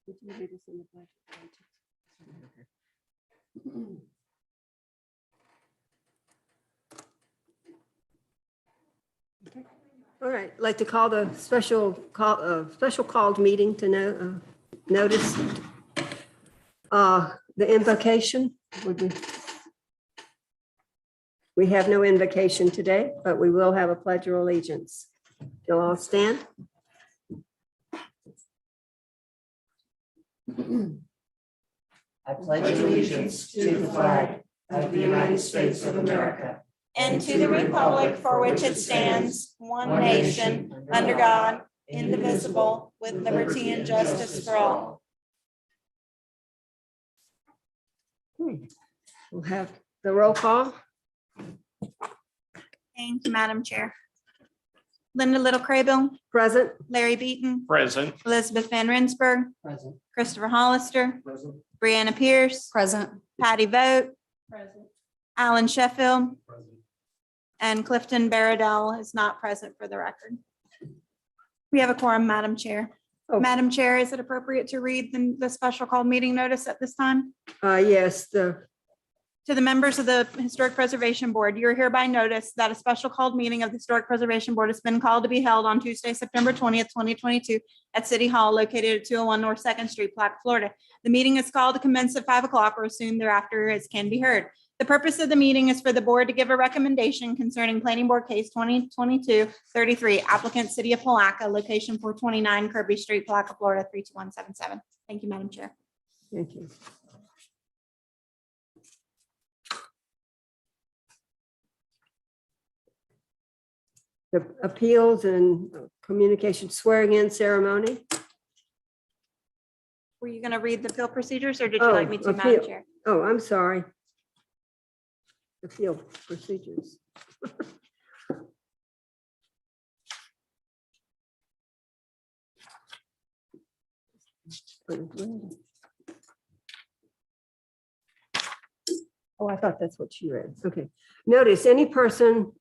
Would you lead us in the pledge of allegiance? Okay. All right, I'd like to call the special called meeting to notice the invocation. We have no invocation today, but we will have a pledge of allegiance. You'll all stand. I pledge allegiance to the flag of the United States of America and to the republic for which it stands, one nation, under God, indivisible, with liberty and justice for all. We'll have the roll call. Thank you, Madam Chair. Linda Little-Craybill, Present. Larry Beaton, Present. Elizabeth Van Rensburg, Present. Christopher Hollister, Present. Brianna Pierce, Present. Patty Vogt, Present. Alan Sheffield, Present. and Clifton Baradell is not present for the record. We have a quorum, Madam Chair. Oh. Madam Chair, is it appropriate to read the special called meeting notice at this time? Yes, To the members of the Historic Preservation Board, you are hereby noticed that a special called meeting of the Historic Preservation Board has been called to be held on Tuesday, September 20th, 2022 at City Hall located at 201 North 2nd Street, Palatka, Florida. The meeting is called to commence at 5 o'clock or as soon thereafter as can be heard. The purpose of the meeting is for the board to give a recommendation concerning Planning Board Case 2022-33, applicant City of Palatka, location 429 Kirby Street, Palatka, Florida, 32177. Thank you, Madam Chair. thank you. The appeals and communication swearing in ceremony. Were you going to read the appeal procedures or did you like me to, Madam appeal. Chair? Oh, I'm sorry. Appeal procedures. Oh, I thought that's what she read. Okay. Notice any person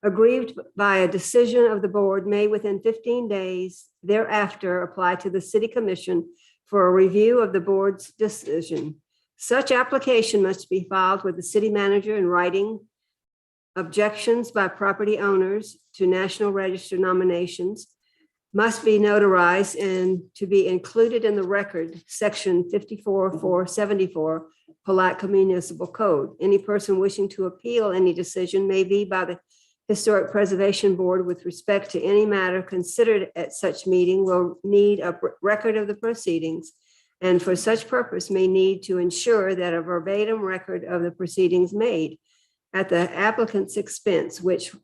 aggrieved by a decision of the board may within 15 days thereafter apply to the city commission for a review of the board's decision. Such application must be filed with the city manager in writing. Objections by property owners to National Register nominations must be notarized and to be included in the record, section 54-474, Palatka Municipal Code. Any person wishing to appeal any decision may be by the Historic Preservation Board with respect to any matter considered at such meeting will need a record of the proceedings, and for such purpose may need to ensure that a verbatim record of the proceedings made at the applicant's expense, which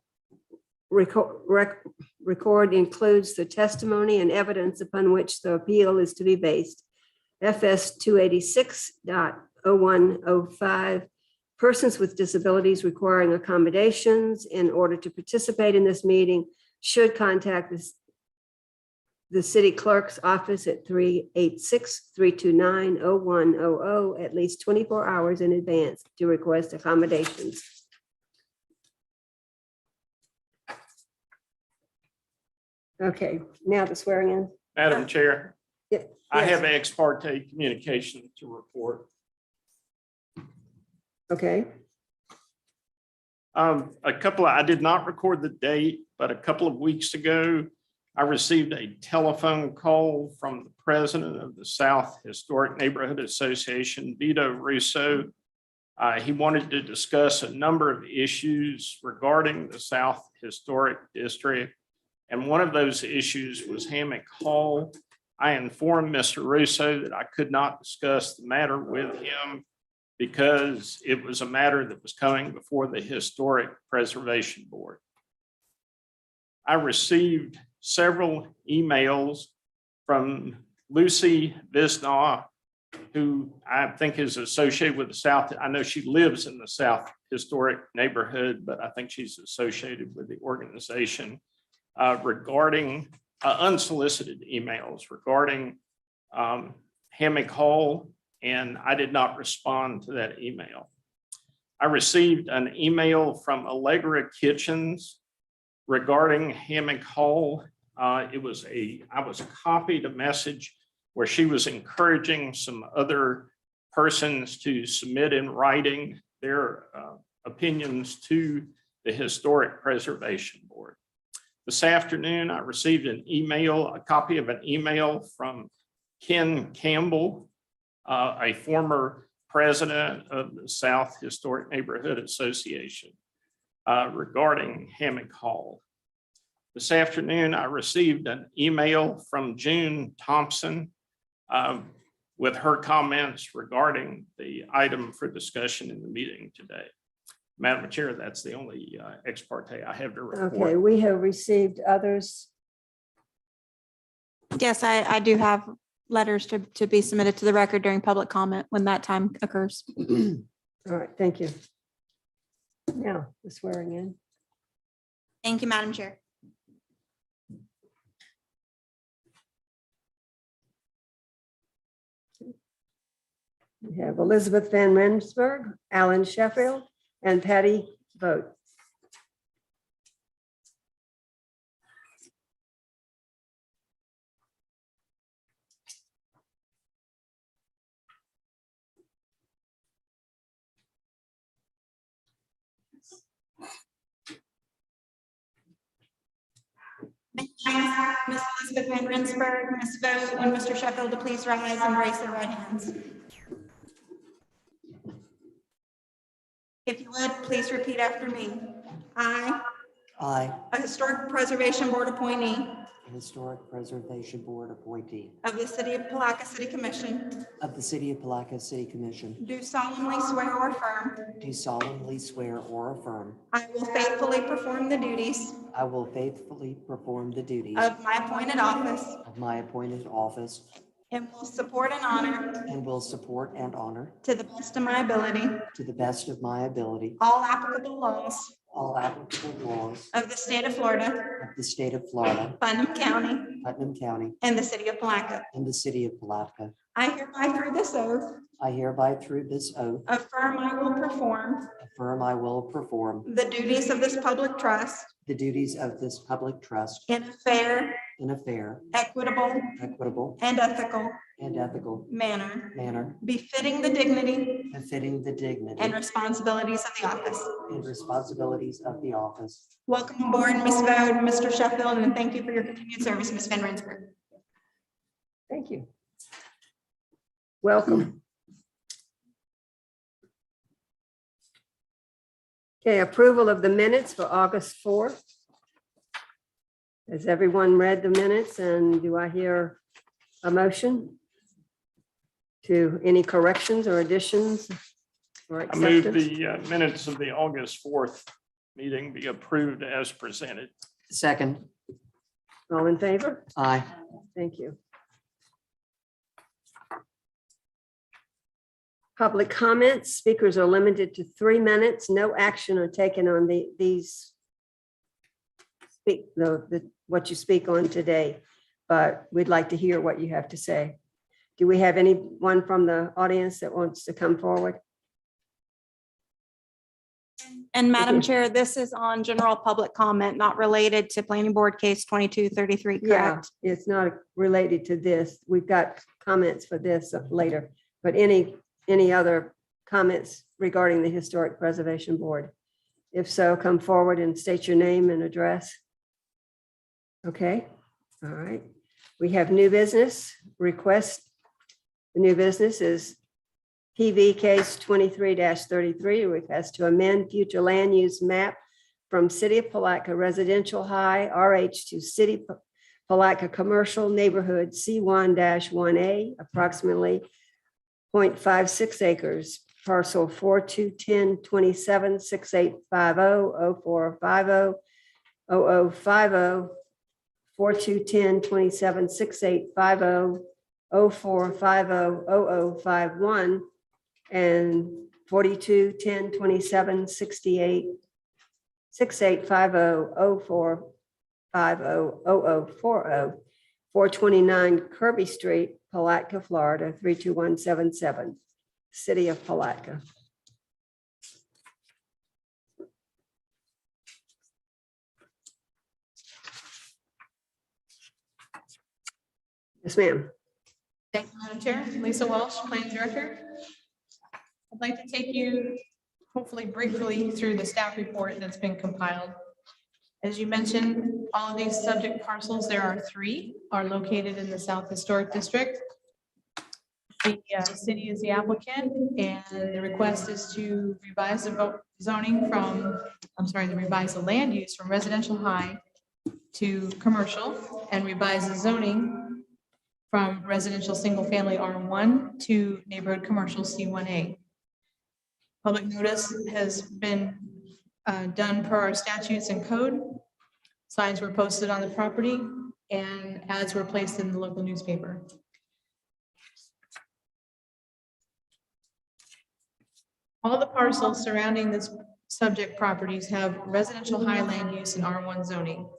record includes the testimony and evidence upon which the appeal is to be based. FS 286.0105. Persons with disabilities requiring accommodations in order to participate in this meeting should contact the city clerk's office at 386-329-0100 at least 24 hours in advance to request accommodations. Okay, now the swearing in. Madam Chair, Yeah, I yes. have ex parte communication to report. Okay, I did not record the date, but a couple of weeks ago, I received a telephone call from the president of the South Historic Neighborhood Association, Vito Russo. He wanted to discuss a number of issues regarding the South Historic District. And one of those issues was Hammock Hall. I informed Mr. Russo that I could not discuss the matter with him because it was a matter that was coming before the Historic Preservation Board. I received several emails from Lucy Visnaw, who I think is associated with the South. I know she lives in the South Historic neighborhood, but I think she's associated with the organization regarding unsolicited emails regarding Hammock Hall, and I did not respond to that email. I received an email from Allegra Kitchens regarding Hammock Hall. I was copied a message where she was encouraging some other persons to submit in writing their opinions to the Historic Preservation Board. This afternoon, I received a copy of an email from Ken Campbell, a former president of the South Historic Neighborhood Association, regarding Hammock Hall. This afternoon, I received an email from June Thompson with her comments regarding the item for discussion in the meeting today. Madam Chair, that's the only ex parte I have to report. Okay, we have received others. Yes, I do have letters to be submitted to the record during public comment when that time occurs. All right, thank you. Now, the swearing in. Thank you, Madam Chair. We have Elizabeth Van Rensburg, Alan Sheffield, and Patty Vogt. Ms. Elizabeth Van Rensburg, Ms. Vogt, and Mr. Sheffield to please rise and raise their right hands. If you would, please repeat after me. I, I, a Historic Preservation Board appointee a Historic Preservation Board appointee of the City of Palatka City Commission, of the City of Palatka City Commission, do solemnly swear or affirm do solemnly swear or affirm I will faithfully perform the duties I will faithfully perform the duties of my appointed office of my appointed office and will support and honor and will support and honor to the best of my ability to the best of my ability all applicable laws all applicable laws of the state of Florida, of the state of Florida, Putnam County, Putnam County, and the city of Palatka. and the City of Palatka. I hereby through this oath I hereby through this oath affirm I will perform affirm I will perform the duties of this public trust the duties of this public trust in a fair, in a fair, equitable, and ethical manner befitting the dignity befitting the dignity and responsibilities of the office. and responsibilities of the office. Welcome aboard, Ms. Vogt, Mr. Sheffield, and thank you for your continued service, Ms. Van Rensburg. Thank you. Welcome. Okay, approval of the minutes for August 4th. Has everyone read the minutes, and do I hear a motion to any corrections or additions or I move acceptance? the minutes of the August 4th meeting be approved as presented. Second, All in favor? aye. Thank you. Public comments, speakers are limited to 3 minutes. No action are taken on these what you speak on today, but we'd like to hear what you have to say. Do we have anyone from the audience that wants to come forward? And Madam you. Chair, this is on general public comment, not related to planning board case 2233, Yeah, correct? it's not related to this. We've got comments for this later, but any other comments regarding the Historic Preservation Board? If so, come forward and state your name and address. Okay, all right. We have new business request. The new business is PV case 23-33, request to amend future land use map from City of Palatka Residential High RH to City Palatka Commercial Neighborhood C1-1A, approximately 0.56 acres, parcel 4210276850 0450 4210276850 0450 0051 and 42102768 6850 0450 0040 429 Kirby Street, Palatka, Florida 32177, City of Palatka. Yes, ma'am. Thank you, Madam Chair. Lisa Welsh, Planning Director. I'd like to take you hopefully briefly through the staff report that's been compiled. As you mentioned, all of these subject parcels, there are 3, are located in the South Historic District. The city is the applicant, and the request is to revise the zoning from, revise the land use from residential high to commercial, and revise the zoning from residential single-family R1 to neighborhood commercial C1A. Public notice has been done per our statutes and code. Signs were posted on the property, and ads were placed in the local newspaper. All the parcels surrounding this subject properties have residential high land use and R1 zoning.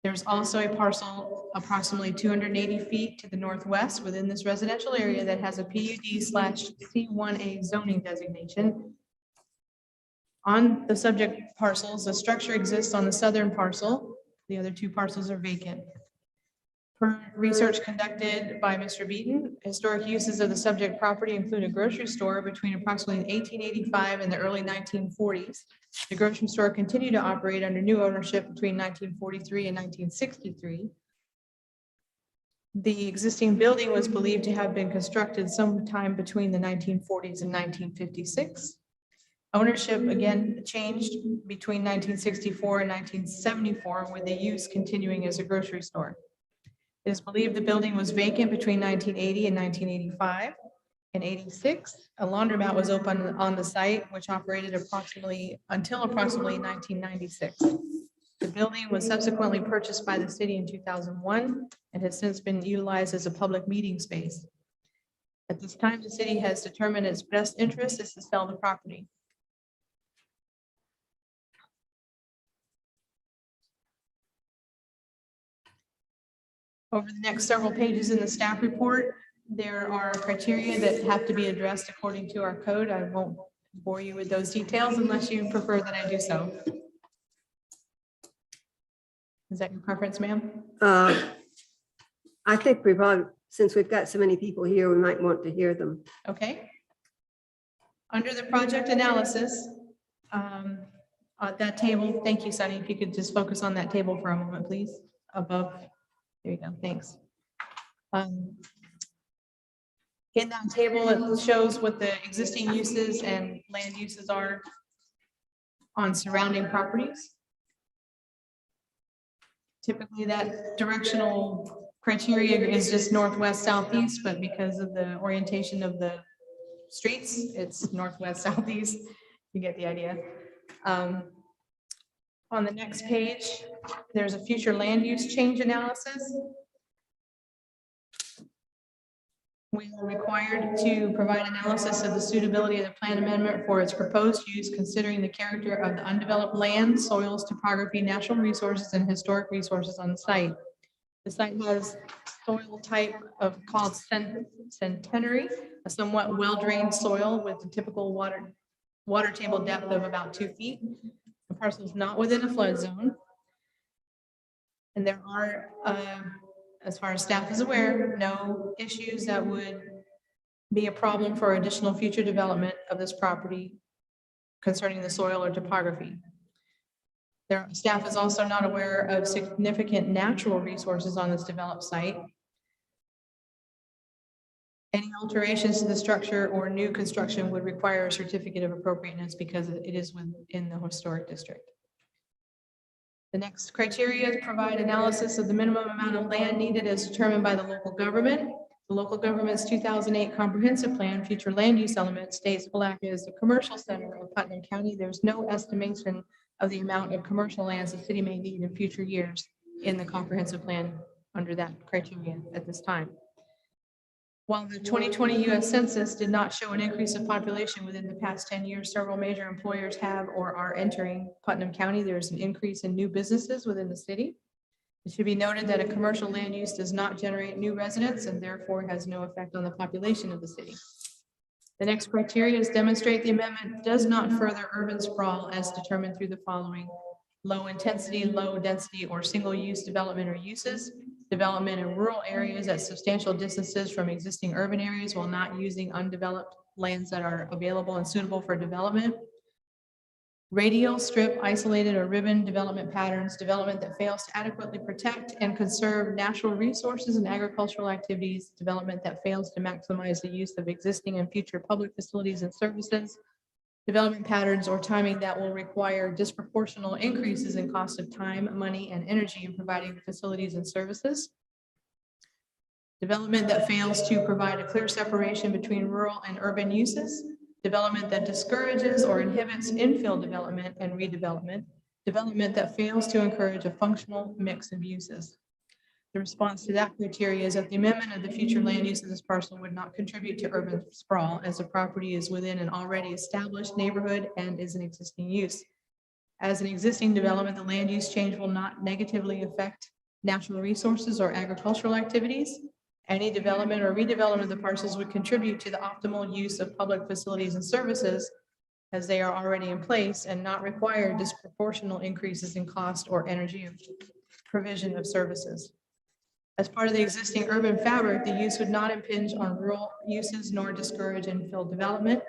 There's also a parcel approximately 280 feet to the northwest within this residential area that has a PUD/C1A zoning designation. On the subject parcels, a structure exists on the southern parcel. The other 2 parcels are vacant. Per research conducted by Mr. Beaton, historic uses of the subject property include a grocery store between approximately 1885 and the early 1940s. The grocery store continued to operate under new ownership between 1943 and 1963. The existing building was believed to have been constructed sometime between the 1940s and 1956. Ownership again changed between 1964 and 1974, with the use continuing as a grocery store. It is believed the building was vacant between 1980 and 1985. In 86, a laundromat was opened on the site, which operated until approximately 1996. The building was subsequently purchased by the city in 2001 and has since been utilized as a public meeting space. At this time, the city has determined its best interest is to sell the property. Over the next several pages in the staff report, there are criteria that have to be addressed according to our code. I won't bore you with those details unless you prefer that I do so. Is that your preference, ma'am? I think we probably, since we've got so many people here, we might want to hear them. Okay. Under the project analysis, that table, thank you, Sunny. If you could just focus on that table for a moment, please. Above. There you go. Thanks. In that table, it shows what the existing uses and land uses are on surrounding properties. Typically, that directional criteria is just northwest, southeast, but because of the orientation of the streets, it's northwest, southeast. You get the idea. On the next page, there's a future land use change analysis. We are required to provide analysis of the suitability of the plan amendment for its proposed use, considering the character of the undeveloped land, soils, topography, natural resources, and historic resources on the site. The site has soil type called centenary, a somewhat well-drained soil with a typical water table depth of about 2 feet. The parcel is not within a flood zone. And there are, as far as staff is aware, no issues that would be a problem for additional future development of this property concerning the soil or topography. Staff is also not aware of significant natural resources on this developed site. Any alterations to the structure or new construction would require a certificate of appropriateness because it is within the historic district. The next criteria provide analysis of the minimum amount of land needed as determined by the local government. The local government's 2008 comprehensive plan, future land use element, states Palatka is the commercial center of Putnam County. There's no estimation of the amount of commercial lands the city may need in future years in the comprehensive plan under that criteria at this time. While the 2020 U.S. Census did not show an increase of population within the past 10 years, several major employers have or are entering Putnam County. There's an increase in new businesses within the city. It should be noted that a commercial land use does not generate new residents and therefore has no effect on the population of the city. The next criteria is demonstrate the amendment does not further urban sprawl as determined through the following: low intensity, low density, or single use development or uses, development in rural areas at substantial distances from existing urban areas while not using undeveloped lands that are available and suitable for development. Radial, strip, isolated, or ribbon development patterns, development that fails to adequately protect and conserve natural resources and agricultural activities, development that fails to maximize the use of existing and future public facilities and services, development patterns or timing that will require disproportional increases in cost of time, money, and energy in providing facilities and services. Development that fails to provide a clear separation between rural and urban uses. Development that discourages or inhibits infill development and redevelopment. Development that fails to encourage a functional mix of uses. The response to that criteria is that the amendment of the future land use of this parcel would not contribute to urban sprawl as the property is within an already established neighborhood and is an existing use. As an existing development, the land use change will not negatively affect natural resources or agricultural activities. Any development or redevelopment of the parcels would contribute to the optimal use of public facilities and services as they are already in place and not require disproportional increases in cost or energy of provision of services. As part of the existing urban fabric, the use would not impinge on rural uses nor discourage infill development.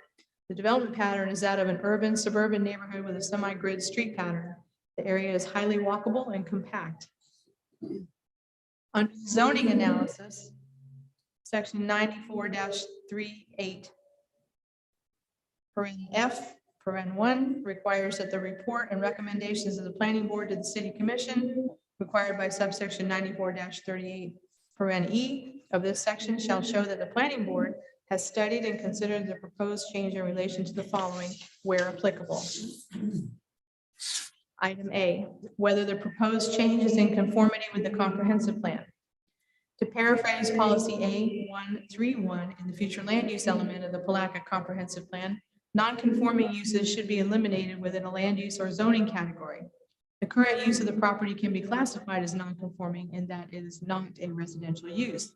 The development pattern is that of an urban suburban neighborhood with a semi-grid street pattern. The area is highly walkable and compact. Under zoning analysis, Section 94-38, paren F, paren 1 requires that the report and recommendations of the planning board to the city commission required by subsection 94-38, paren E of this section shall show that the planning board has studied and considered the proposed change in relation to the following where applicable. Item A, whether the proposed change is in conformity with the comprehensive plan. To paraphrase policy A131 in the future land use element of the Palatka comprehensive plan, non-conforming uses should be eliminated within a land use or zoning category. The current use of the property can be classified as non-conforming in that it is not a residential use.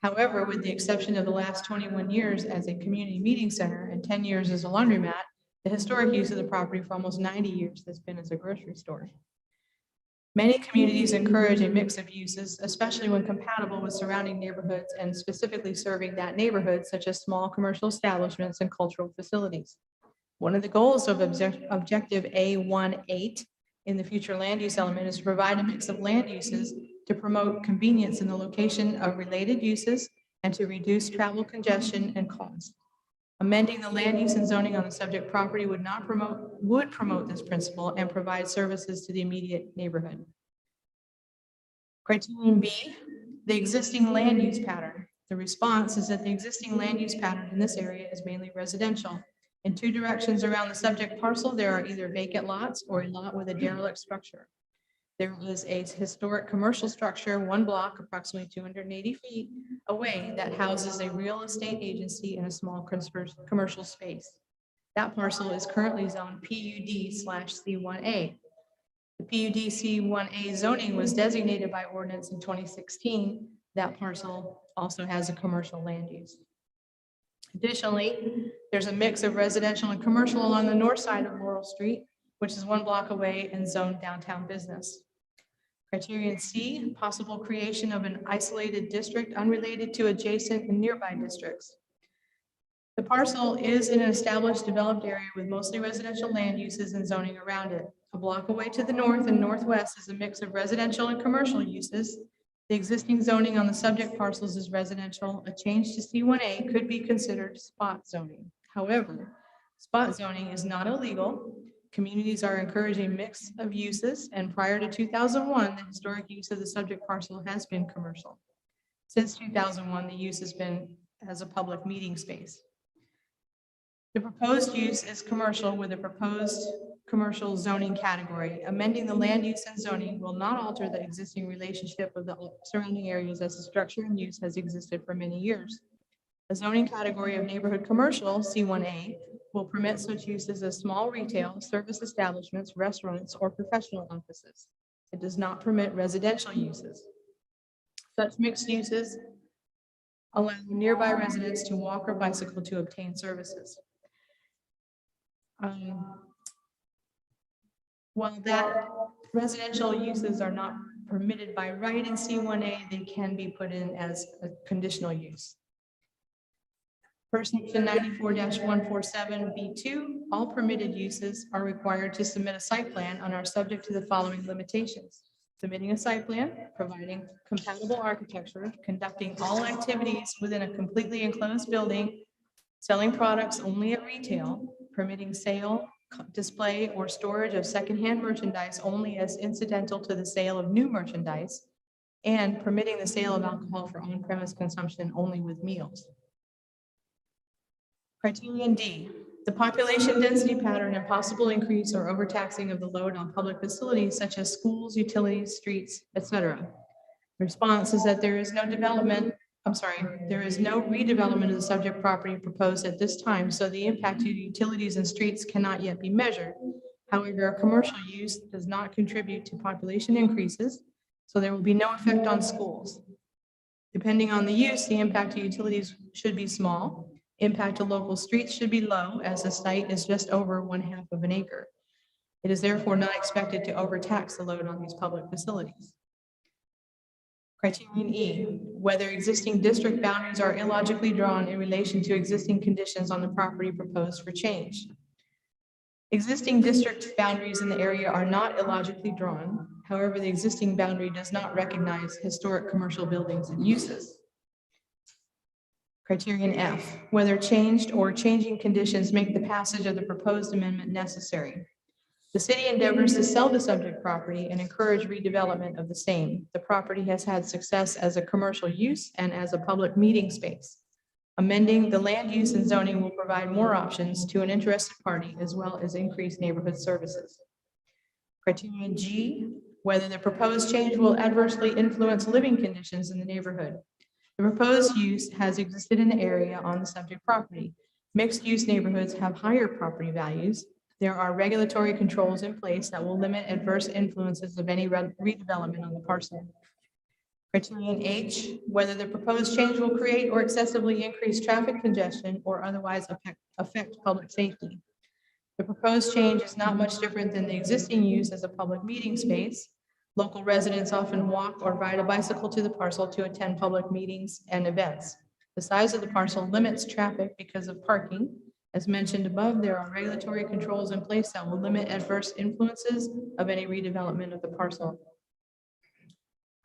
However, with the exception of the last 21 years as a community meeting center and 10 years as a laundromat, the historic use of the property for almost 90 years has been as a grocery store. Many communities encourage a mix of uses, especially when compatible with surrounding neighborhoods and specifically serving that neighborhood, such as small commercial establishments and cultural facilities. One of the goals of objective A18 in the future land use element is to provide a mix of land uses to promote convenience in the location of related uses and to reduce travel congestion and cost. Amending the land use and zoning on the subject property would promote this principle and provide services to the immediate neighborhood. Criterion B, the existing land use pattern. The response is that the existing land use pattern in this area is mainly residential. In two directions around the subject parcel, there are either vacant lots or a lot with a derelict structure. There is a historic commercial structure, one block, approximately 280 feet away, that houses a real estate agency in a small commercial space. That parcel is currently zoned PUD/C1A. The PUD/C1A zoning was designated by ordinance in 2016. That parcel also has a commercial land use. Additionally, there's a mix of residential and commercial along the north side of Laurel Street, which is one block away and zoned downtown business. Criterion C, possible creation of an isolated district unrelated to adjacent and nearby districts. The parcel is in an established developed area with mostly residential land uses and zoning around it. A block away to the north and northwest is a mix of residential and commercial uses. The existing zoning on the subject parcels is residential. A change to C1A could be considered spot zoning. However, spot zoning is not illegal. Communities are encouraging a mix of uses, and prior to 2001, the historic use of the subject parcel has been commercial. Since 2001, the use has been as a public meeting space. The proposed use is commercial with a proposed commercial zoning category. Amending the land use and zoning will not alter the existing relationship of the surrounding areas as the structure and use has existed for many years. A zoning category of neighborhood commercial, C1A, will permit such uses as small retail, service establishments, restaurants, or professional offices. It does not permit residential uses. Such mixed uses allow nearby residents to walk or bicycle to obtain services. While that residential uses are not permitted by right in C1A, they can be put in as a conditional use. Per section 94-147B2, all permitted uses are required to submit a site plan and are subject to the following limitations: submitting a site plan, providing compatible architecture, conducting all activities within a completely enclosed building, selling products only at retail, permitting sale, display, or storage of secondhand merchandise only as incidental to the sale of new merchandise, and permitting the sale of alcohol for on-premise consumption only with meals. Criterion D, the population density pattern and possible increase or overtaxing of the load on public facilities such as schools, utilities, streets, etc. Response is that there is no redevelopment of the subject property proposed at this time, so the impact to utilities and streets cannot yet be measured. However, a commercial use does not contribute to population increases, so there will be no effect on schools. Depending on the use, the impact to utilities should be small. Impact to local streets should be low, as the site is just over 1/2 of an acre. It is therefore not expected to overtax the load on these public facilities. Criterion E, whether existing district boundaries are illogically drawn in relation to existing conditions on the property proposed for change. Existing district boundaries in the area are not illogically drawn. However, the existing boundary does not recognize historic commercial buildings and uses. Criterion F, whether changed or changing conditions make the passage of the proposed amendment necessary. The city endeavors to sell the subject property and encourage redevelopment of the same. The property has had success as a commercial use and as a public meeting space. Amending the land use and zoning will provide more options to an interested party as well as increase neighborhood services. Criterion G, whether the proposed change will adversely influence living conditions in the neighborhood. The proposed use has existed in the area on the subject property. Mixed-use neighborhoods have higher property values. There are regulatory controls in place that will limit adverse influences of any redevelopment on the parcel. Criterion H, whether the proposed change will create or excessively increase traffic congestion or otherwise affect public safety. The proposed change is not much different than the existing use as a public meeting space. Local residents often walk or ride a bicycle to the parcel to attend public meetings and events. The size of the parcel limits traffic because of parking. As mentioned above, there are regulatory controls in place that will limit adverse influences of any redevelopment of the parcel.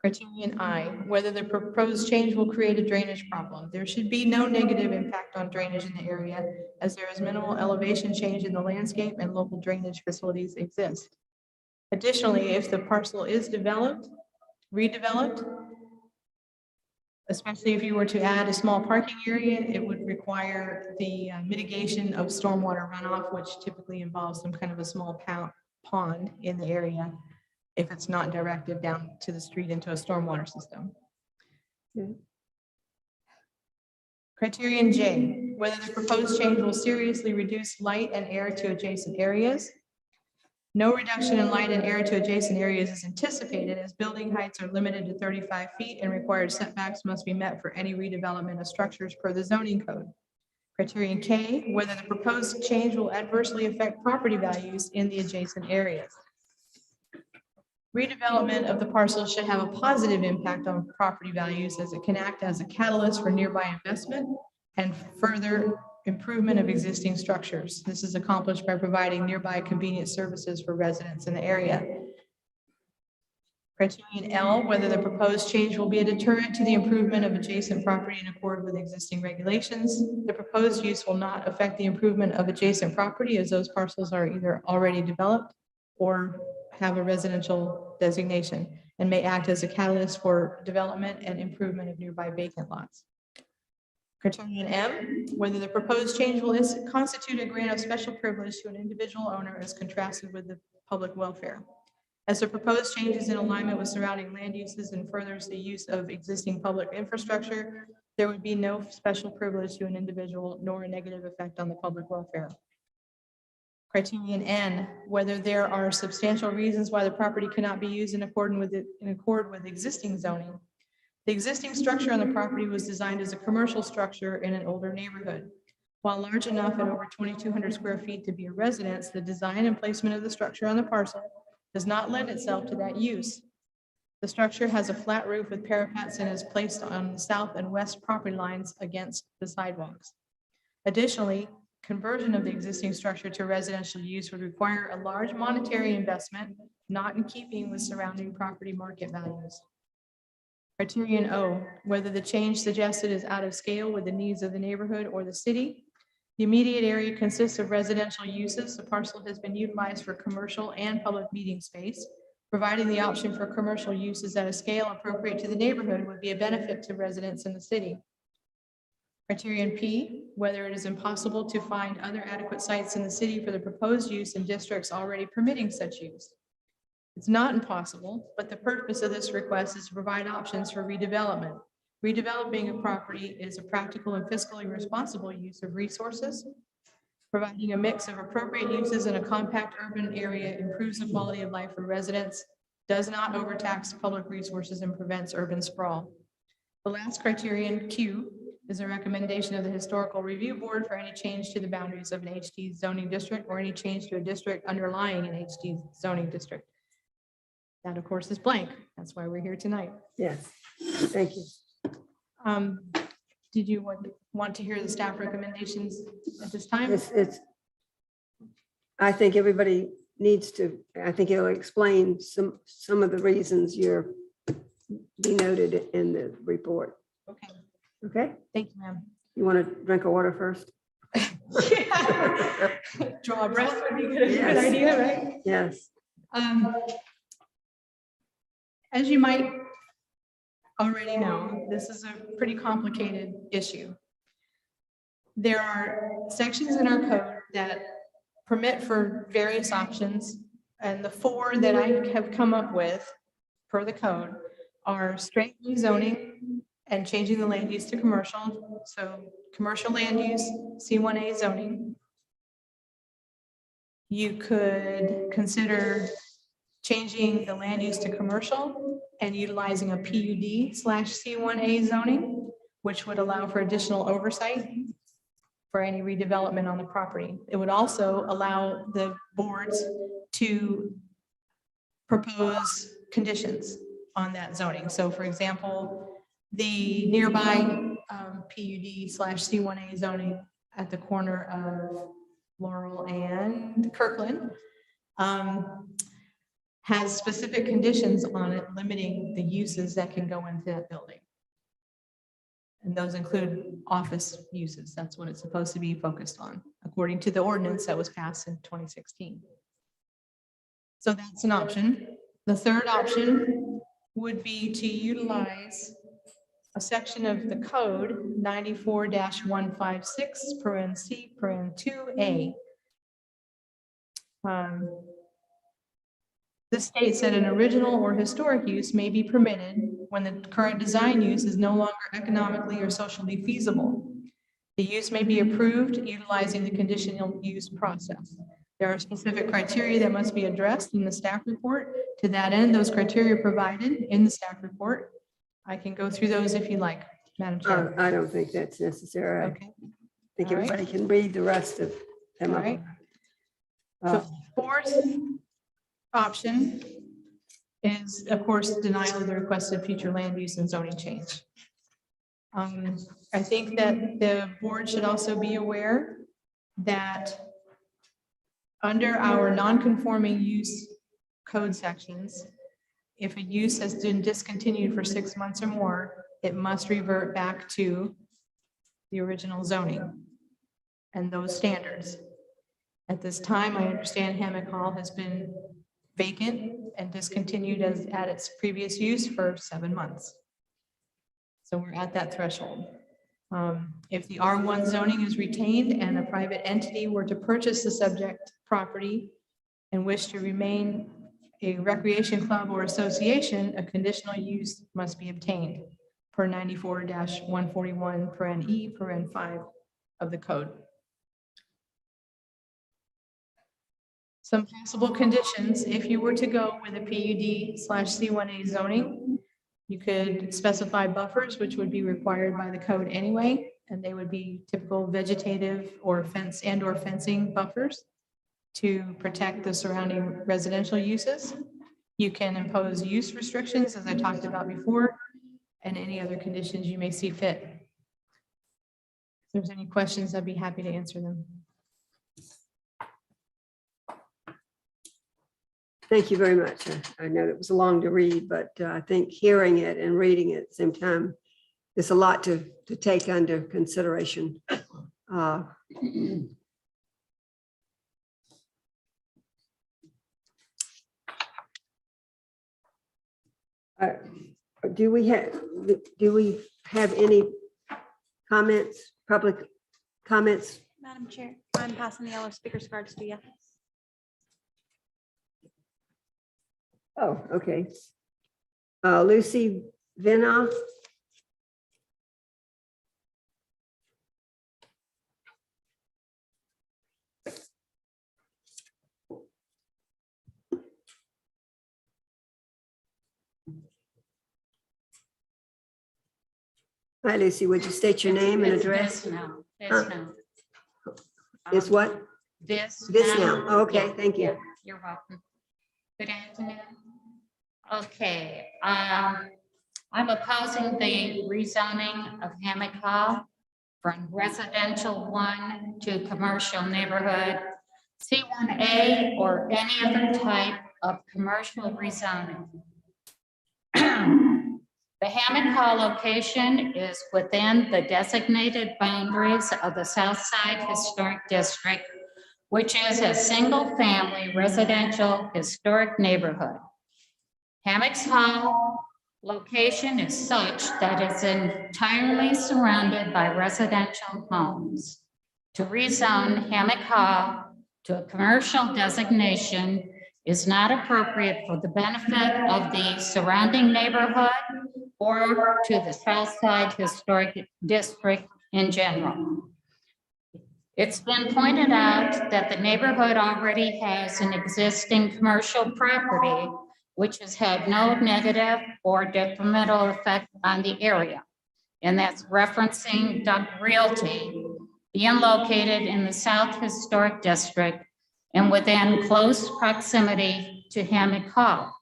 Criterion I, whether the proposed change will create a drainage problem. There should be no negative impact on drainage in the area, as there is minimal elevation change in the landscape and local drainage facilities exist. Additionally, if the parcel is redeveloped, especially if you were to add a small parking area, it would require the mitigation of stormwater runoff, which typically involves some kind of a small pond in the area if it's not directed down to the street into a stormwater system. Criterion J, whether the proposed change will seriously reduce light and air to adjacent areas. No reduction in light and air to adjacent areas is anticipated, as building heights are limited to 35 feet and required setbacks must be met for any redevelopment of structures per the zoning code. Criterion K, whether the proposed change will adversely affect property values in the adjacent areas. Redevelopment of the parcel should have a positive impact on property values, as it can act as a catalyst for nearby investment and further improvement of existing structures. This is accomplished by providing nearby convenient services for residents in the area. Criterion L, whether the proposed change will be a deterrent to the improvement of adjacent property in accord with existing regulations. The proposed use will not affect the improvement of adjacent property, as those parcels are either already developed or have a residential designation, and may act as a catalyst for development and improvement of nearby vacant lots. Criterion M, whether the proposed change will constitute a grant of special privilege to an individual owner as contrasted with the public welfare. As the proposed change is in alignment with surrounding land uses and furthers the use of existing public infrastructure, there would be no special privilege to an individual nor a negative effect on the public welfare. Criterion N, whether there are substantial reasons why the property cannot be used in accord with existing zoning. The existing structure on the property was designed as a commercial structure in an older neighborhood. While large enough at over 2,200 square feet to be a residence, the design and placement of the structure on the parcel does not lend itself to that use. The structure has a flat roof with parapets and is placed on the south and west property lines against the sidewalks. Additionally, conversion of the existing structure to residential use would require a large monetary investment not in keeping with surrounding property market values. Criterion O, whether the change suggested is out of scale with the needs of the neighborhood or the city. The immediate area consists of residential uses. The parcel has been utilized for commercial and public meeting space. Providing the option for commercial uses at a scale appropriate to the neighborhood would be a benefit to residents in the city. Criterion P, whether it is impossible to find other adequate sites in the city for the proposed use in districts already permitting such use. It's not impossible, but the purpose of this request is to provide options for redevelopment. Redeveloping a property is a practical and fiscally responsible use of resources. Providing a mix of appropriate uses in a compact urban area improves the quality of life for residents, does not overtax public resources, and prevents urban sprawl. The last criterion, Q, is a recommendation of the Historical Review Board for any change to the boundaries of an HD zoning district or any change to a district underlying an HD zoning district. That, of course, is blank. That's why we're here tonight. Yes, thank you. Did you want to hear the staff recommendations at this time? I think everybody needs to, I think it'll explain some of the reasons you're denoted in the report. Okay, Okay, thank you, ma'am. you want to drink of water first? Draw a breath would be a good Yes. idea, right? Yes. As you might already know, this is a pretty complicated issue. There are sections in our code that permit for various options, and the four that I have come up with per the code are straight rezoning and changing the land use to commercial. So commercial land use, C1A zoning. You could consider changing the land use to commercial and utilizing a PUD/C1A zoning, which would allow for additional oversight for any redevelopment on the property. It would also allow the boards to propose conditions on that zoning. So for example, the nearby PUD/C1A zoning at the corner of Laurel and Kirkland has specific conditions on it limiting the uses that can go into that building. And those include office uses. That's what it's supposed to be focused on, according to the ordinance that was passed in 2016. So that's an option. The third option would be to utilize a section of the code 94-156(c)(2)A. This states that an original or historic use may be permitted when the current design use is no longer economically or socially feasible. The use may be approved utilizing the conditional use process. There are specific criteria that must be addressed in the staff report. To that end, those criteria provided in the staff report. I can go through those if you like, Madam Chair. I don't think that's necessary. Okay. I think All right. everybody can read the rest of them. All right. The fourth option is, of course, denial of the requested future land use and zoning change. I think that the board should also be aware that under our non-conforming use code sections, if a use has been discontinued for 6 months or more, it must revert back to the original zoning and those standards. At this time, I understand Hammock Hall has been vacant and discontinued at its previous use for 7 months. So we're at that threshold. If the R1 zoning is retained and a private entity were to purchase the subject property and wish to remain a recreation club or association, a conditional use must be obtained per 94-141(e)(5) of the code. Some possible conditions, if you were to go with a PUD/C1A zoning, you could specify buffers, which would be required by the code anyway, and they would be typical vegetative or fence and/or fencing buffers to protect the surrounding residential uses. You can impose use restrictions, as I talked about before, and any other conditions you may see fit. If there's any questions, I'd be happy to answer them. Thank you very much. I know it was long to read, but I think hearing it and reading it at the same time, there's a lot to take under consideration. Do we have any comments, public comments? Madam Chair, I'm passing the yellow speaker's cards to you. Oh, okay. Lucy Vinoff. Hi, Lucy. Would you state your name and address? Is what? This now. Okay, thank you. Yeah, you're welcome. Good afternoon. Okay, I'm opposing the rezoning of Hammock Hall from residential 1 to commercial neighborhood C1A or any other type of commercial rezoning. The Hammock Hall location is within the designated boundaries of the Southside Historic District, which is a single-family residential historic neighborhood. Hammock's Hall location is such that it's entirely surrounded by residential homes. To rezone Hammock Hall to a commercial designation is not appropriate for the benefit of the surrounding neighborhood or to the Southside Historic District in general. It's been pointed out that the neighborhood already has an existing commercial property, which has had no negative or detrimental effect on the area. And that's referencing Duck Realty being located in the South Historic District and within close proximity to Hammock Hall.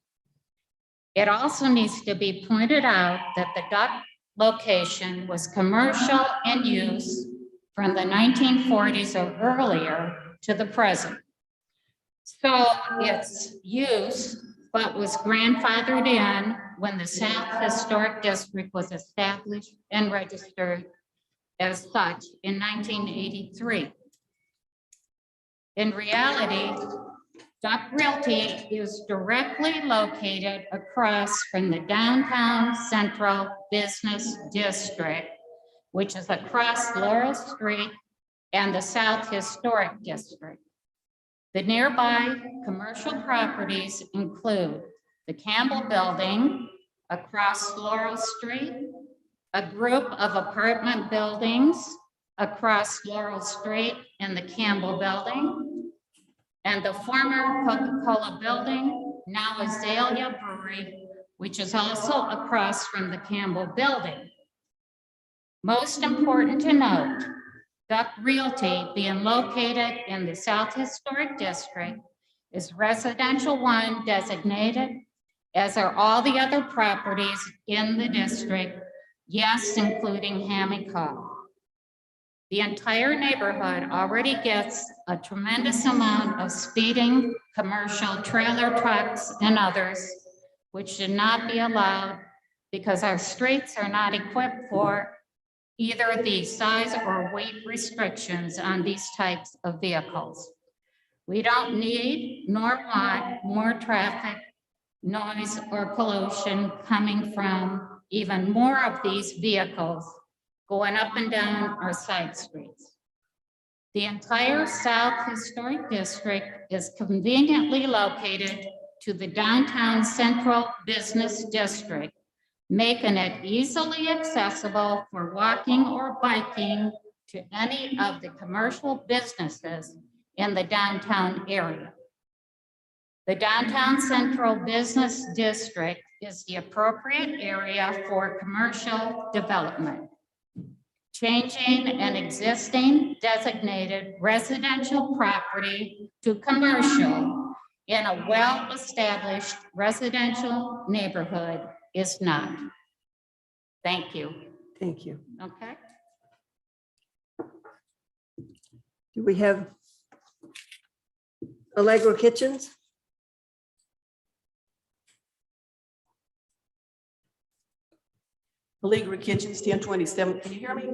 It also needs to be pointed out that the Duck location was commercial in use from the 1940s or earlier to the present. So its use, but was grandfathered in when the South Historic District was established and registered as such in 1983. In reality, Duck Realty is directly located across from the downtown central business district, which is across Laurel Street and the South Historic District. The nearby commercial properties include the Campbell Building across Laurel Street, a group of apartment buildings across Laurel Street and the Campbell Building, and the former Coca-Cola building, now Azalea Brewery, which is also across from the Campbell Building. Most important to note, Duck Realty being located in the South Historic District is residential 1 designated, as are all the other properties in the district, yes, including Hammock Hall. The entire neighborhood already gets a tremendous amount of speeding, commercial trailer trucks and others, which should not be allowed because our streets are not equipped for either the size or weight restrictions on these types of vehicles. We don't need nor want more traffic, noise, or pollution coming from even more of these vehicles going up and down our side streets. The entire South Historic District is conveniently located to the downtown central business district, making it easily accessible for walking or biking to any of the commercial businesses in the downtown area. The downtown central business district is the appropriate area for commercial development. Changing an existing designated residential property to commercial in a well-established residential neighborhood is not. Thank you. Thank you. Okay. Do we have Allegra Kitchens? Allegra Kitchens, 1027, can you hear me?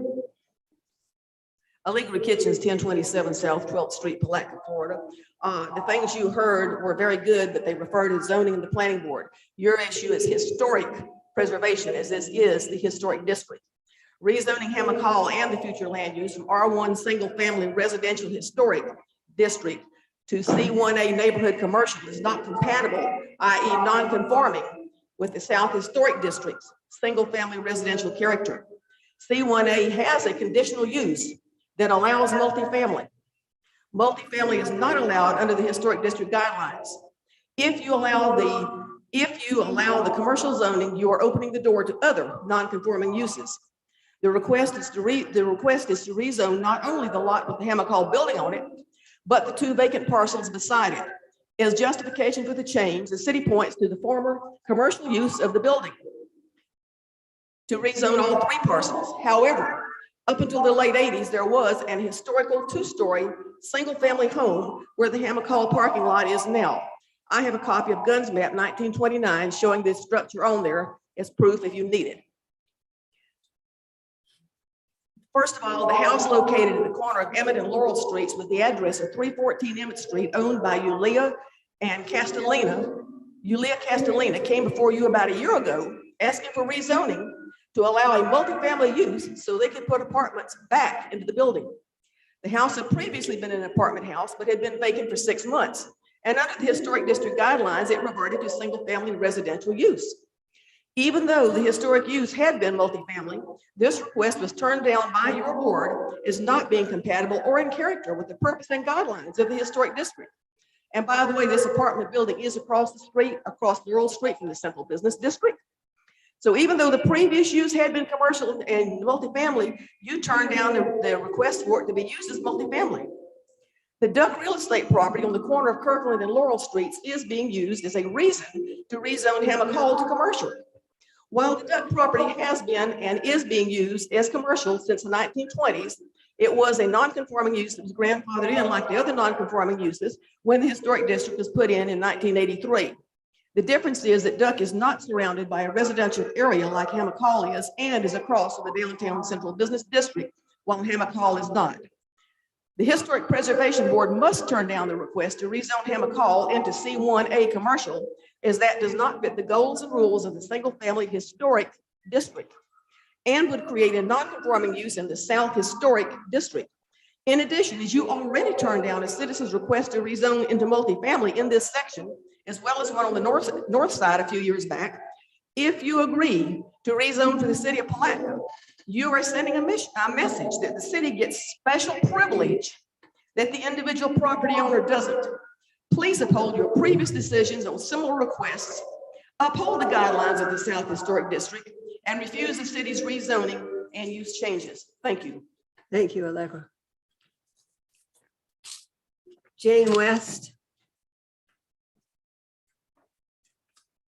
Allegra Kitchens, 1027 South 12th Street, Palatka, Florida. The things you heard were very good, but they refer to zoning and the planning board. Your issue is historic preservation, as this is the historic district. Rezoning Hammock Hall and the future land use from R1 single family residential historic district to C1A neighborhood commercial is not compatible, i.e. non-conforming with the South Historic District's single family residential character. C1A has a conditional use that allows multifamily. Multifamily is not allowed under the historic district guidelines. If you allow the commercial zoning, you are opening the door to other non-conforming uses. The request is to rezone not only the lot with the Hammock Hall building on it, but the 2 vacant parcels beside it. As justification for the change, the city points to the former commercial use of the building to rezone all 3 parcels. However, up until the late 80s, there was an historical 2-story single-family home where the Hammock Hall parking lot is now. I have a copy of Guns Map 1929 showing this structure on there as proof if you need it. First of all, the house located at the corner of Emmett and Laurel Streets with the address of 314 Emmett Street, owned by Yulia and Castellina. Yulia Castellina came before you about a year ago asking for rezoning to allow a multifamily use so they could put apartments back into the building. The house had previously been an apartment house, but had been vacant for 6 months. And under the historic district guidelines, it reverted to single family residential use. Even though the historic use had been multifamily, this request was turned down by your board as not being compatible or in character with the purpose and guidelines of the historic district. And by the way, this apartment building is across the street, across Laurel Street from the central business district. So even though the previous use had been commercial and multifamily, you turned down the request for it to be used as multifamily. The Duck real estate property on the corner of Kirkland and Laurel Streets is being used as a reason to rezone Hammock Hall to commercial. While the Duck property has been and is being used as commercial since the 1920s, it was a non-conforming use that was grandfathered in like the other non-conforming uses when the historic district was put in 1983. The difference is that Duck is not surrounded by a residential area like Hammock Hall is and is across from the downtown central business district, while Hammock Hall is not. The Historic Preservation Board must turn down the request to rezone Hammock Hall into C1A commercial, as that does not fit the goals and rules of the single-family historic district and would create a non-conforming use in the South Historic District. In addition, as you already turned down a citizen's request to rezone into multifamily in this section, as well as one on the north side a few years back, if you agree to rezone for the city of Palatka, you are sending a message that the city gets special privilege that the individual property owner doesn't. Please uphold your previous decisions on similar requests, uphold the guidelines of the South Historic District, and refuse the city's rezoning and use changes. Thank you. Thank you, Allegra. Jane West.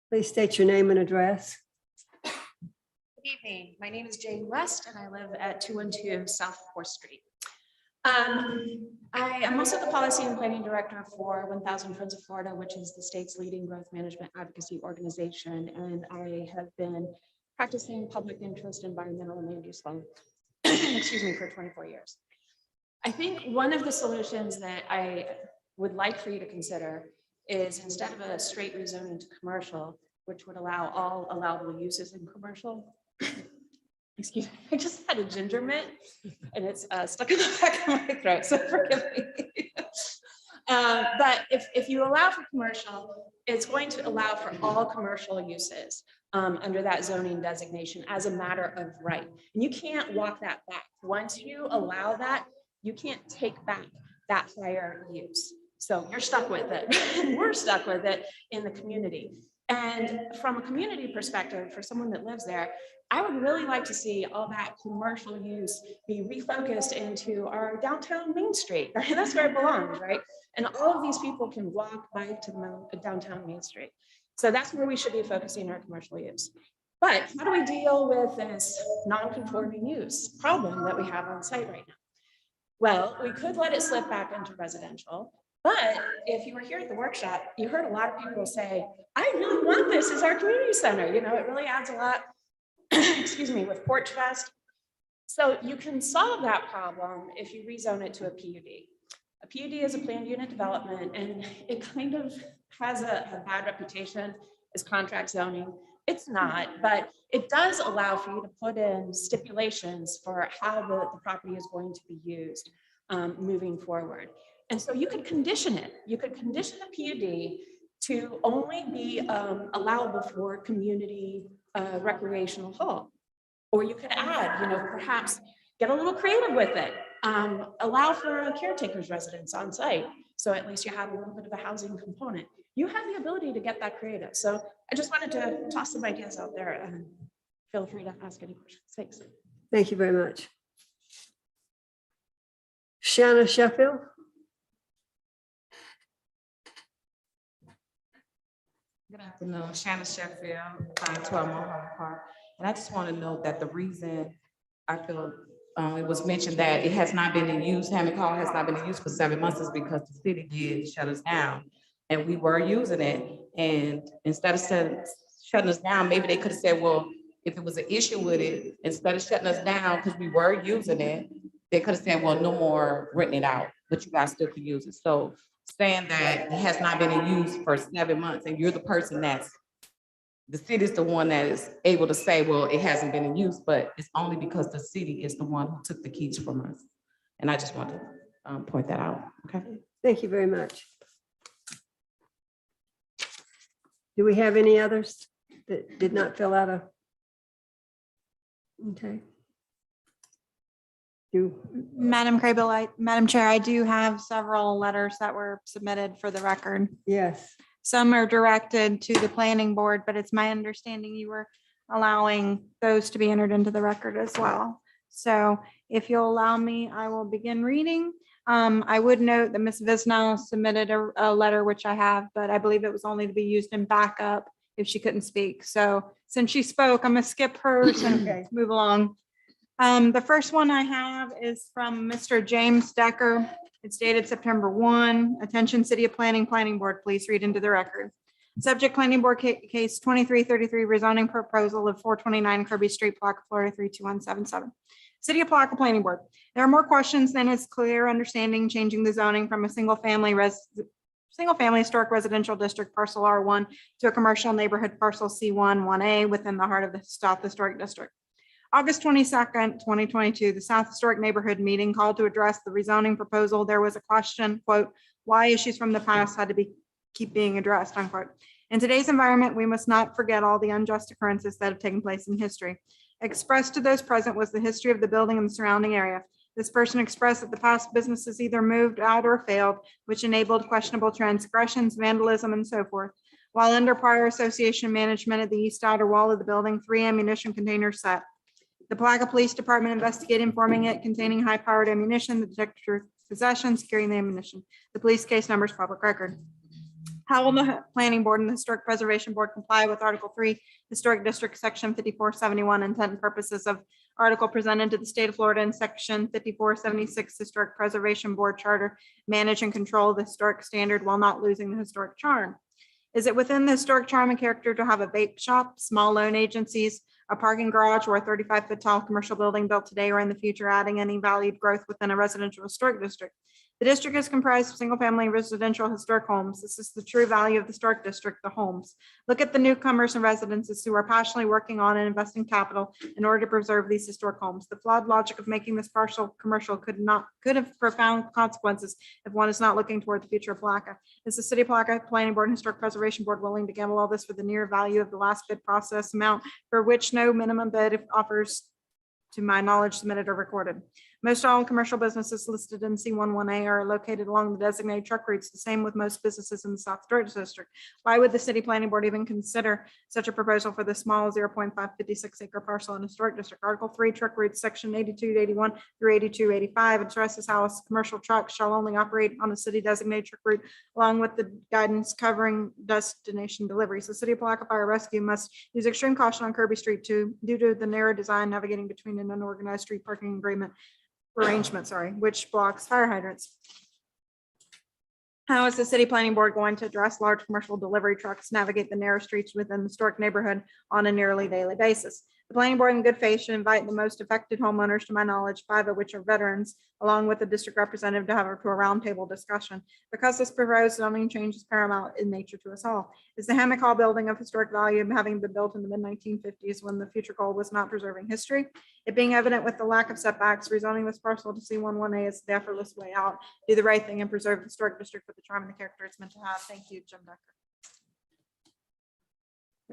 Please state your name and address. Good evening. My name is Jane West and I live at 212 South 4th Street. I am also the policy and planning director for 1000 Friends of Florida, which is the state's leading growth management advocacy organization. And I have been practicing public interest environmental and land use law, excuse me, for 24 years. I think one of the solutions that I would like for you to consider is instead of a straight rezoning to commercial, which would allow all allowable uses in commercial. Excuse me, I just had a ginger mint and it's stuck in the back of my throat, so forgive me. But if you allow for commercial, it's going to allow for all commercial uses under that zoning designation as a matter of right. And you can't walk that back. Once you allow that, you can't take back that prior use. So you're stuck with it. We're stuck with it in the community. And from a community perspective, for someone that lives there, I would really like to see all that commercial use be refocused into our downtown Main Street. And that's where it belongs, right? And all of these people can walk by to the downtown Main Street. So that's where we should be focusing our commercial use. But how do we deal with this non-conforming use problem that we have on site right now? Well, we could let it slip back into residential, but if you were here at the workshop, you heard a lot of people say, I really want this as our community center. You know, it really adds a lot, excuse me, with Porch Fest. So you can solve that problem if you rezone it to a PUD. A PUD is a planned unit development, and it kind of has a bad reputation as contract zoning. It's not, but it does allow for you to put in stipulations for how the property is going to be used moving forward. And so you could condition it. You could condition a PUD to only be allowable for community recreational hall. Or you could add, you know, perhaps get a little creative with it. Allow for a caretaker's residence on site. So at least you have a little bit of a housing component. You have the ability to get that creative. So I just wanted to toss some ideas out there, and feel free to ask any questions. Thanks. Thank you very much. Shanna Sheffield. Good afternoon, Shannon Sheffield, 512 Mohawk Park. And I just want to note that the reason I feel it was mentioned that it has not been in use, Hammond Hall has not been in use for 7 months is because the city did shut us down. And we were using it. And instead of shutting us down, maybe they could have said, well, if it was an issue with it, instead of shutting us down, because we were using it, they could have said, well, no more renting it out, but you guys still can use it. So saying that it has not been in use for 7 months, and you're the person the city is the one that is able to say, well, it hasn't been in use, but it's only because the city is the one who took the keys from us. And I just want to point that out, okay? Thank you very much. Do we have any others that did not fill out a? Okay. Madam Crable, Madam Chair, I do have several letters that were submitted for the record. Yes. Some are directed to the planning board, but it's my understanding you were allowing those to be entered into the record as well. So if you'll allow me, I will begin reading. I would note that Ms. Visnow submitted a letter, which I have, but I believe it was only to be used in backup if she couldn't speak. So since she spoke, I'm gonna skip hers and move along. The first one I have is from Mr. James Decker. It's dated September 1. Attention, City of Planning Board, please read into the record. Subject Planning Board case 2333, rezoning proposal of 429 Kirby Street, Palatka, Florida 32177. City of Palatka Planning Board. There are more questions than is clear understanding changing the zoning from a single family historic residential district parcel R1 to a commercial neighborhood parcel C1 1A within the heart of the South Historic District. August 22nd, 2022, the South Historic Neighborhood meeting called to address the rezoning proposal. There was a question, quote, why issues from the past had to keep being addressed, unquote. In today's environment, we must not forget all the unjust occurrences that have taken place in history. Expressed to those present was the history of the building and the surrounding area. This person expressed that the past businesses either moved out or failed, which enabled questionable transgressions, vandalism, and so forth. While under prior association management at the east outer wall of the building, 3 ammunition containers sat. The Palatka Police Department investigated, informing it containing high-powered ammunition. The detector possession, securing the ammunition. The police case number is public record. How will the Planning Board and the Historic Preservation Board comply with Article 3, Historic District, Section 5471, intent and purposes of article presented to the state of Florida in Section 5476 Historic Preservation Board Charter, manage and control the historic standard while not losing the historic charm? Is it within the historic charm and character to have a vape shop, small loan agencies, a parking garage, or a 35-foot tall commercial building built today or in the future, adding any valued growth within a residential historic district? The district is comprised of single-family residential historic homes. This is the true value of the historic district, the homes. Look at the newcomers and residences who are passionately working on and investing capital in order to preserve these historic homes. The flawed logic of making this partial commercial could have profound consequences if one is not looking toward the future of Palatka. Is the City of Palatka Planning Board and Historic Preservation Board willing to gamble all this for the near value of the last bid process amount for which no minimum bid offers, to my knowledge, submitted or recorded? Most all commercial businesses listed in C11A are located along the designated truck routes, the same with most businesses in the South Georgia District. Why would the city planning board even consider such a proposal for the small 0.556 acre parcel in historic district? Article 3, truck routes, section 8281 through 8285 addresses how a commercial truck shall only operate on a city designated truck route, along with the guidance covering destination deliveries. The city of Palatka Fire Rescue must use extreme caution on Kirby Street due to the narrow design navigating between an unorganized street parking arrangement, which blocks fire hydrants. How is the city planning board going to address large commercial delivery trucks navigate the narrow streets within the historic neighborhood on a nearly daily basis? The planning board in good faith should invite the most affected homeowners, to my knowledge, 5 of which are veterans, along with the district representative to have a roundtable discussion. Because this proposed zoning change is paramount in nature to us all. Is the Hammock Hall building of historic value, having been built in the mid-1950s when the future goal was not preserving history? It being evident with the lack of setbacks, rezoning this parcel to C11A is the effortless way out. Do the right thing and preserve the historic district with the charm and the character it's meant to have. Thank you, Jim Decker.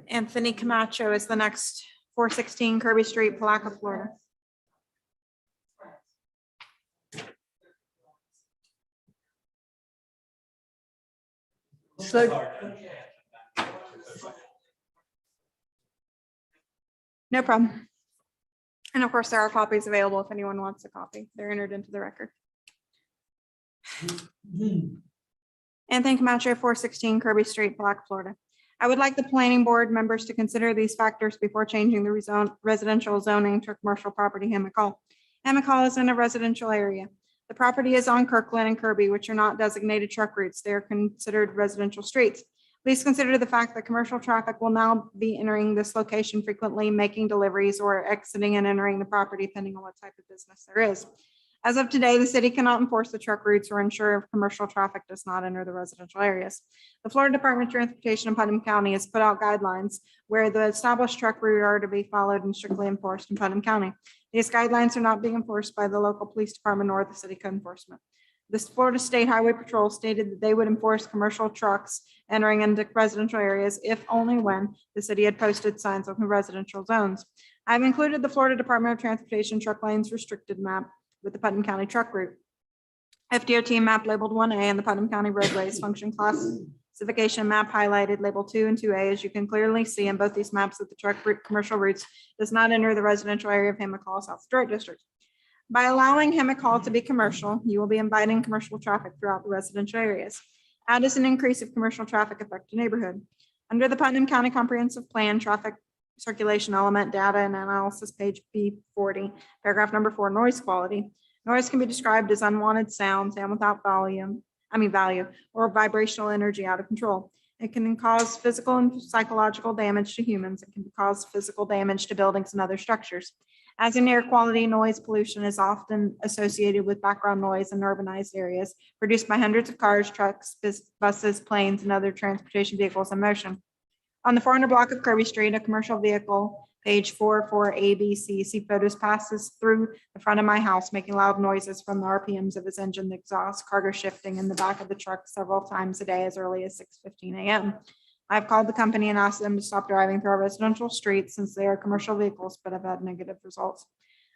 Anthony Camacho is the next. 416 Kirby Street, Palatka, Florida. No problem. And of course, there are copies available if anyone wants a copy. They're entered into the record. Anthony Camacho, 416 Kirby Street, Palatka, Florida. I would like the planning board members to consider these factors before changing the residential zoning to commercial property Hammock Hall. Hammock Hall is in a residential area. The property is on Kirkland and Kirby, which are not designated truck routes. They are considered residential streets. Please consider the fact that commercial traffic will now be entering this location frequently, making deliveries or exiting and entering the property, depending on what type of business there is. As of today, the city cannot enforce the truck routes or ensure if commercial traffic does not enter the residential areas. The Florida Department of Transportation in Putnam County has put out guidelines where the established truck route are to be followed and strictly enforced in Putnam County. These guidelines are not being enforced by the local police department or the city code enforcement. The Florida State Highway Patrol stated that they would enforce commercial trucks entering into residential areas if only when the city had posted signs of residential zones. I've included the Florida Department of Transportation truck lanes restricted map with the Putnam County truck route. FDOT map labeled 1A and the Putnam County roadways function classification map highlighted label 2 and 2A. As you can clearly see in both these maps that the truck route commercial routes does not enter the residential area of Hammock Hall, South Historic District. By allowing Hammock Hall to be commercial, you will be inviting commercial traffic throughout the residential areas. How does an increase of commercial traffic affect the neighborhood? Under the Putnam County Comprehensive Plan, traffic circulation element data and analysis, page B40, paragraph number 4, noise quality. Noise can be described as unwanted sound without value or vibrational energy out of control. It can cause physical and psychological damage to humans. It can cause physical damage to buildings and other structures. As in air quality, noise pollution is often associated with background noise in urbanized areas produced by hundreds of cars, trucks, buses, planes, and other transportation vehicles in motion. On the 400 block of Kirby Street, a commercial vehicle, page 44 ABC, see photos, passes through the front of my house, making loud noises from the RPMs of his engine, the exhaust, cargo shifting in the back of the truck several times a day as early as 6:15 a.m. I've called the company and asked them to stop driving through our residential streets since they are commercial vehicles, but have had negative results.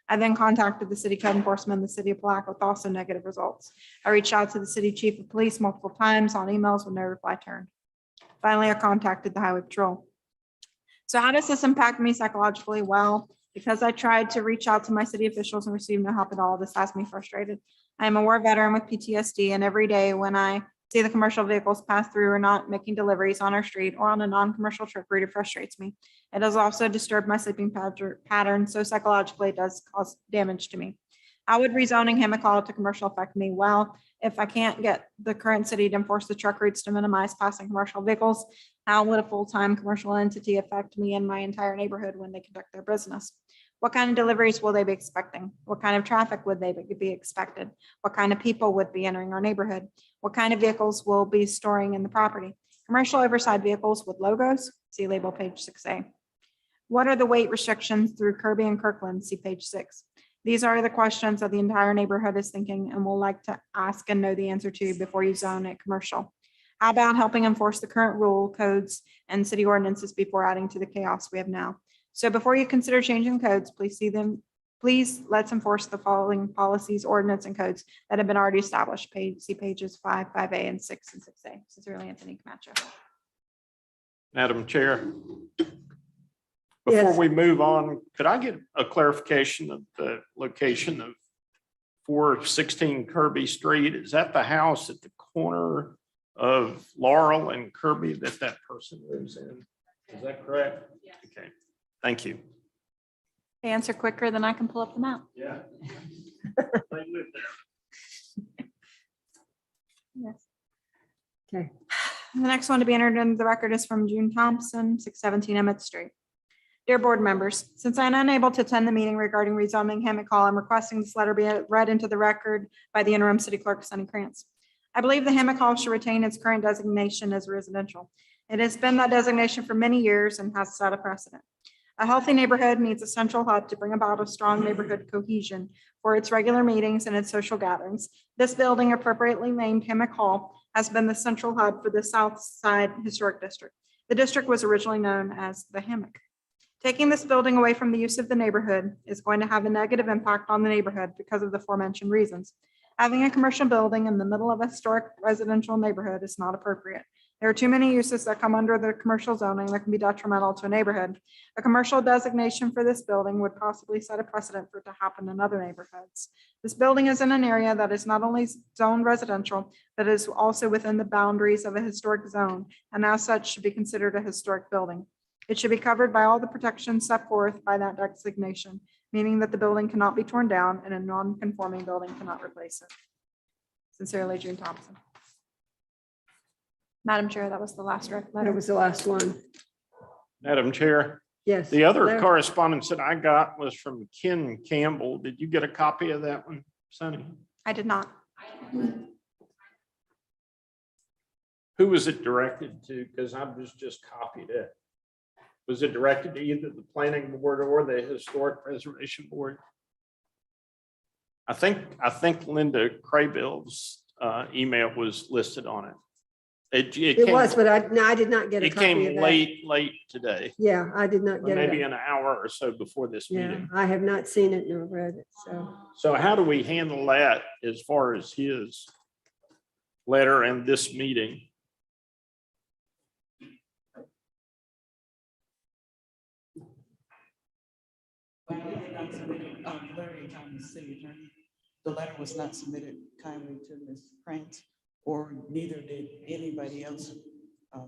I then contacted the city code enforcement in the city of Palatka with also negative results. I reached out to the city chief of police multiple times on emails with no reply turned. Finally, I contacted the highway patrol. So how does this impact me psychologically? Well, because I tried to reach out to my city officials and received no help at all, this has me frustrated. I am a war veteran with PTSD, and every day when I see the commercial vehicles pass through or not making deliveries on our street or on a non-commercial truck route, it frustrates me. It has also disturbed my sleeping pattern, so psychologically it does cause damage to me. How would rezoning Hammock Hall to commercial affect me? Well, if I can't get the current city to enforce the truck routes to minimize passing commercial vehicles, how would a full-time commercial entity affect me and my entire neighborhood when they conduct their business? What kind of deliveries will they be expecting? What kind of traffic would they be expected? What kind of people would be entering our neighborhood? What kind of vehicles will be storing in the property? Commercial oversized vehicles with logos, see label page 6A. What are the weight restrictions through Kirby and Kirkland, see page 6. These are the questions that the entire neighborhood is thinking and will like to ask and know the answer to before you zone it commercial. How about helping enforce the current rule codes and city ordinances before adding to the chaos we have now? So before you consider changing codes, please see them Please let's enforce the following policies, ordinance, and codes that have been already established. See pages 5, 5A, and 6 and 6A. Sincerely, Anthony Camacho. Madam Chair. Yes. Before we move on, could I get a clarification of the location of 416 Kirby Street? Is that the house at the corner of Laurel and Kirby that person lives in? Is that correct? Okay, thank you. They answer quicker than I can pull up the map. Yeah. They live there. Yes. Okay. The next one to be entered into the record is from June Thompson, 617 Emmett Street. Dear board members, since I'm unable to attend the meeting regarding rezoning Hammock Hall, I'm requesting this letter be read into the record by the interim city clerk, Sunny Krantz. I believe the Hammock Hall should retain its current designation as residential. It has been that designation for many years and has set a precedent. A healthy neighborhood needs a central hub to bring about a strong neighborhood cohesion for its regular meetings and its social gatherings. This building, appropriately named Hammock Hall, has been the central hub for the South Side Historic District. The district was originally known as the Hammock. Taking this building away from the use of the neighborhood is going to have a negative impact on the neighborhood because of the aforementioned reasons. Having a commercial building in the middle of a historic residential neighborhood is not appropriate. There are too many uses that come under the commercial zoning that can be detrimental to a neighborhood. A commercial designation for this building would possibly set a precedent for it to happen in other neighborhoods. This building is in an area that is not only zoned residential, but is also within the boundaries of a historic zone, and as such should be considered a historic building. It should be covered by all the protections set forth by that designation, meaning that the building cannot be torn down and a non-conforming building cannot replace it. Sincerely, June Thompson. Madam Chair, that was the last letter. That was the last one. Madam Chair, Yes. the other Larry? correspondence that I got was from Ken Campbell. Did you get a copy of that one, Sonny? I did not. Who was it directed to? Because I just copied it. Was it directed to either the planning board or the historic preservation board? I think Linda Craybill's email was listed on it. It was, but I did not get a It copy of came that. late today, Yeah, I did not or get maybe it. an hour or so before this Yeah, meeting. I have not seen it nor read it, so. So how do we handle that as far as his letter and this meeting? Larry Thomas, city attorney. The letter was not submitted kindly to Ms. Krantz, or neither did anybody else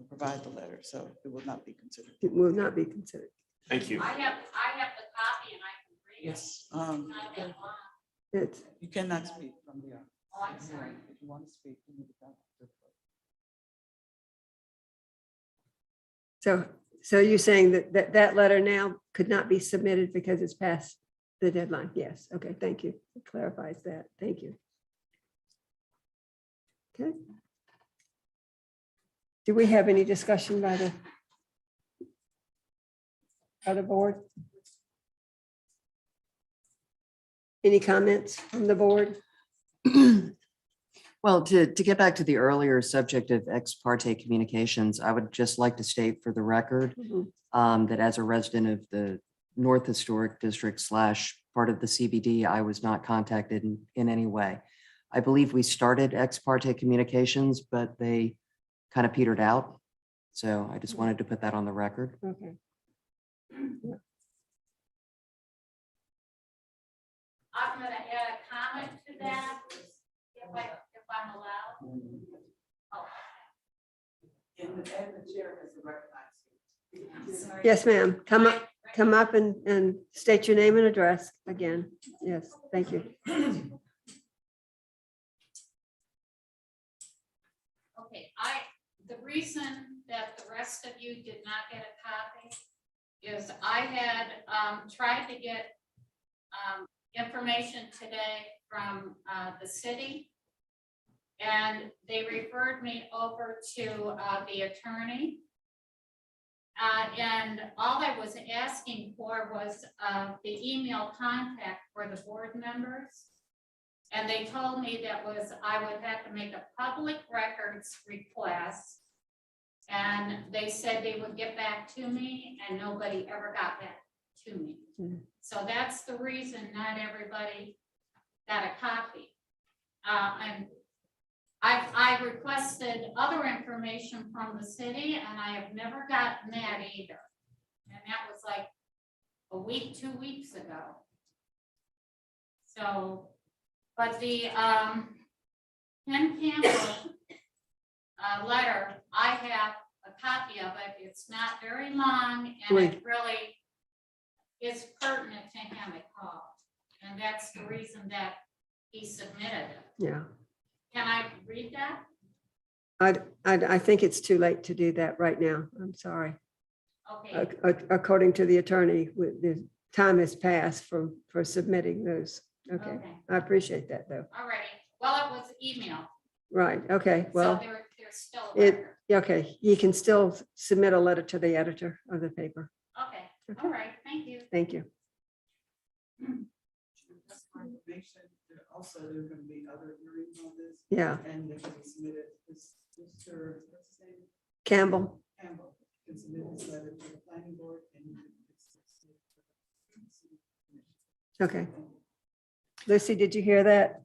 provide the letter, so it will not be considered. It will not be considered. Thank you. I have the copy and I can read it. Yes, It's, you cannot speak from the. Oh, I'm sorry. If you want to speak, you need to come. so you're saying that letter now could not be submitted because it's past the deadline? Yes. Okay, thank you. It clarifies that. Thank you. Okay. Do we have any discussion by the board? Any comments from the board? Well, to get back to the earlier subject of ex parte communications, I would just like to state for the record that as a resident of the North Historic District / part of the CBD, I was not contacted in any way. I believe we started ex parte communications, but they kind of petered out. So I just wanted to put that on the record. Okay. I'm gonna add a comment to that, if I'm allowed. Oh. And the chair has the recognized. Sorry. Yes, ma'am. Come up and state your name and address again. Yes, thank you. Okay, the reason that the rest of you did not get a copy is I had tried to get information today from the city, and they referred me over to the attorney. And all I was asking for was the email contact for the board members. And they told me I would have to make a public records request. And they said they would get back to me, and nobody ever got back to me. Mm. So that's the reason not everybody got a copy. And I requested other information from the city and I have never gotten that either. And that was like a week, 2 weeks ago. So, but the Ken Campbell letter, I have a copy of it. It's not very long and it really is pertinent to Hammock Hall. And that's the reason that he submitted it. Yeah. Can I read that? I think it's too late to do that right now. I'm sorry. Okay, According to the attorney, the time has passed for submitting those. Okay, okay, I appreciate that though. all righty. Well, it was email, Right, okay, so well, there's still a it, record. okay, you can still submit a letter to the editor of the paper. Okay, all right, thank you. Thank you. Just for information, also, there are going to be other hearings on this. Yeah, And they can be submitted, Mr. what's his name? Campbell, Campbell can submit this letter to the planning board and you can. okay. Lucy, did you hear that?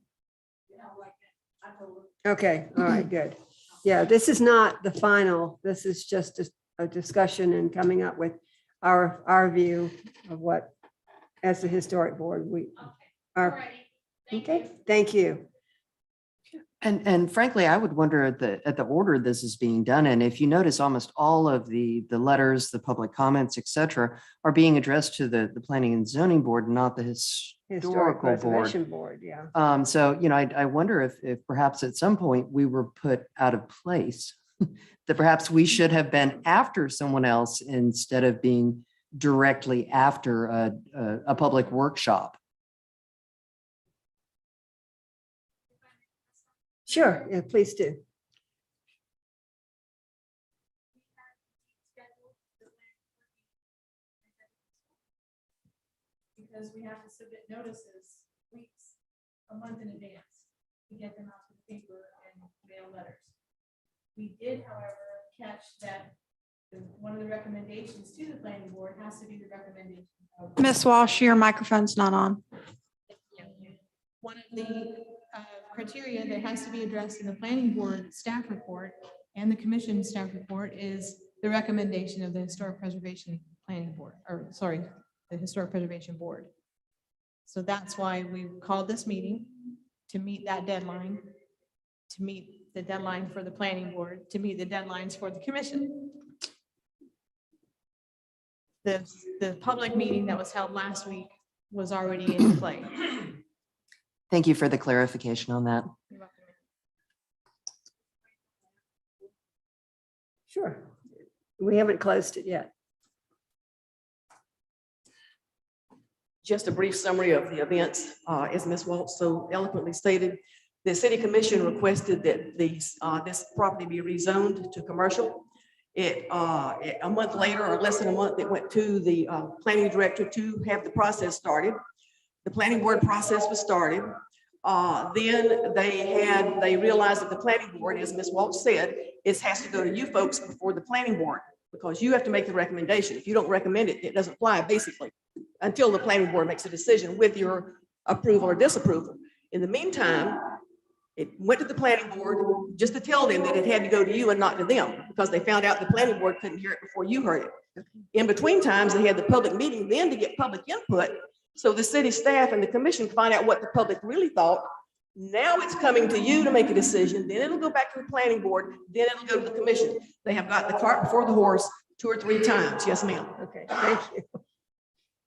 Okay, all right, good. Yeah, this is not the final. This is just a discussion and coming up with our view of what, as the historic board, we All are. righty, thank Okay, you. thank you. And frankly, I would wonder at the order this is being done. And if you notice, almost all of the letters, the public comments, et cetera, are being addressed to the Planning and Zoning Board, not the Historic Historical Board. Preservation Board, yeah. So, I wonder if perhaps at some point we were put out of place, that perhaps we should have been after someone else instead of being directly after a public workshop. Sure, yeah, please do. Because we have to submit notices weeks, a month in advance to get them out to the paper and mail letters. We did, however, catch that one of the recommendations to the planning board has to be the recommendation of. Ms. Walsh, your microphone's not on. One of the criteria that has to be addressed in the planning board staff report and the commission staff report is the recommendation of the historic preservation planning board, or sorry, the historic preservation board. So that's why we called this meeting, to meet that deadline, to meet the deadline for the planning board, to meet the deadlines for the commission. The public meeting that was held last week was already in play. Thank you for the clarification on that. Sure. We haven't closed it yet. Just a brief summary of the events, as Ms. Waltz so eloquently stated. The city commission requested that this property be rezoned to commercial. A month later, or less than a month, it went to the planning director to have the process started. The planning board process was started. Then they realized that the planning board, as Ms. Waltz said, has to go to you folks before the planning board, because you have to make the recommendation. If you don't recommend it, it doesn't fly, basically, until the planning board makes a decision with your approval or disapproval. In the meantime, it went to the planning board just to tell them that it had to go to you and not to them, because they found out the planning board couldn't hear it before you heard it. In between times, they had the public meeting then to get public input, so the city staff and the commission find out what the public really thought. Now it's coming to you to make a decision, then it'll go back to the planning board, then it'll go to the commission. They have got the cart before the horse 2 or 3 times. Yes, ma'am. Okay, thank you.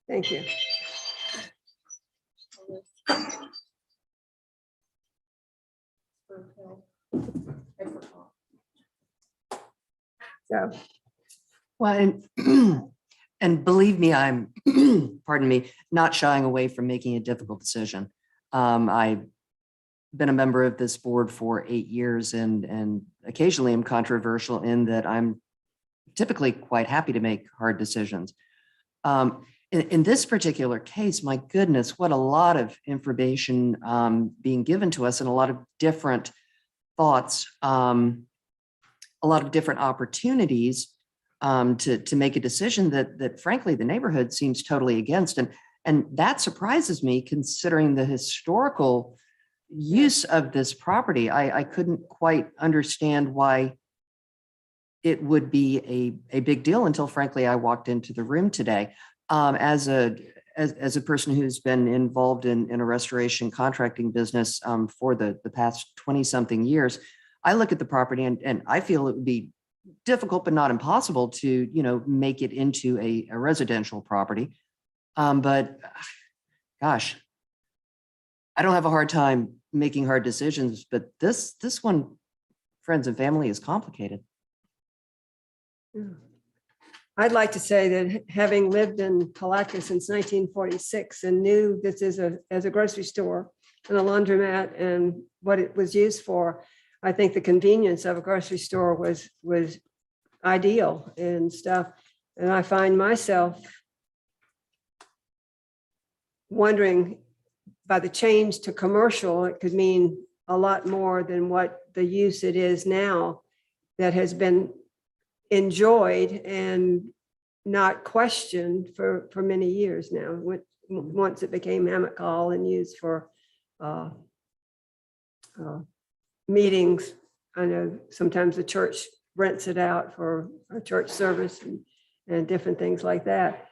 Thank you. So, Well, and believe me, I'm, pardon me, not shying away from making a difficult decision. I've been a member of this board for 8 years and occasionally am controversial in that I'm typically quite happy to make hard decisions. In this particular case, my goodness, what a lot of information being given to us and a lot of different thoughts, a lot of different opportunities to make a decision that frankly, the neighborhood seems totally against. And that surprises me considering the historical use of this property. I couldn't quite understand why it would be a big deal until frankly, I walked into the room today. As a person who's been involved in a restoration contracting business for the past 20-something years, I look at the property and I feel it would be difficult, but not impossible to, make it into a residential property. But gosh, I don't have a hard time making hard decisions, but this one, friends and family, is complicated. I'd like to say that having lived in Palatka since 1946 and knew this as a grocery store and a laundromat and what it was used for, I think the convenience of a grocery store was ideal and stuff. And I find myself wondering, by the change to commercial, it could mean a lot more than what the use it is now that has been enjoyed and not questioned for many years now. Once it became hammock hall and used for meetings. I know sometimes the church rents it out for a church service and different things like that.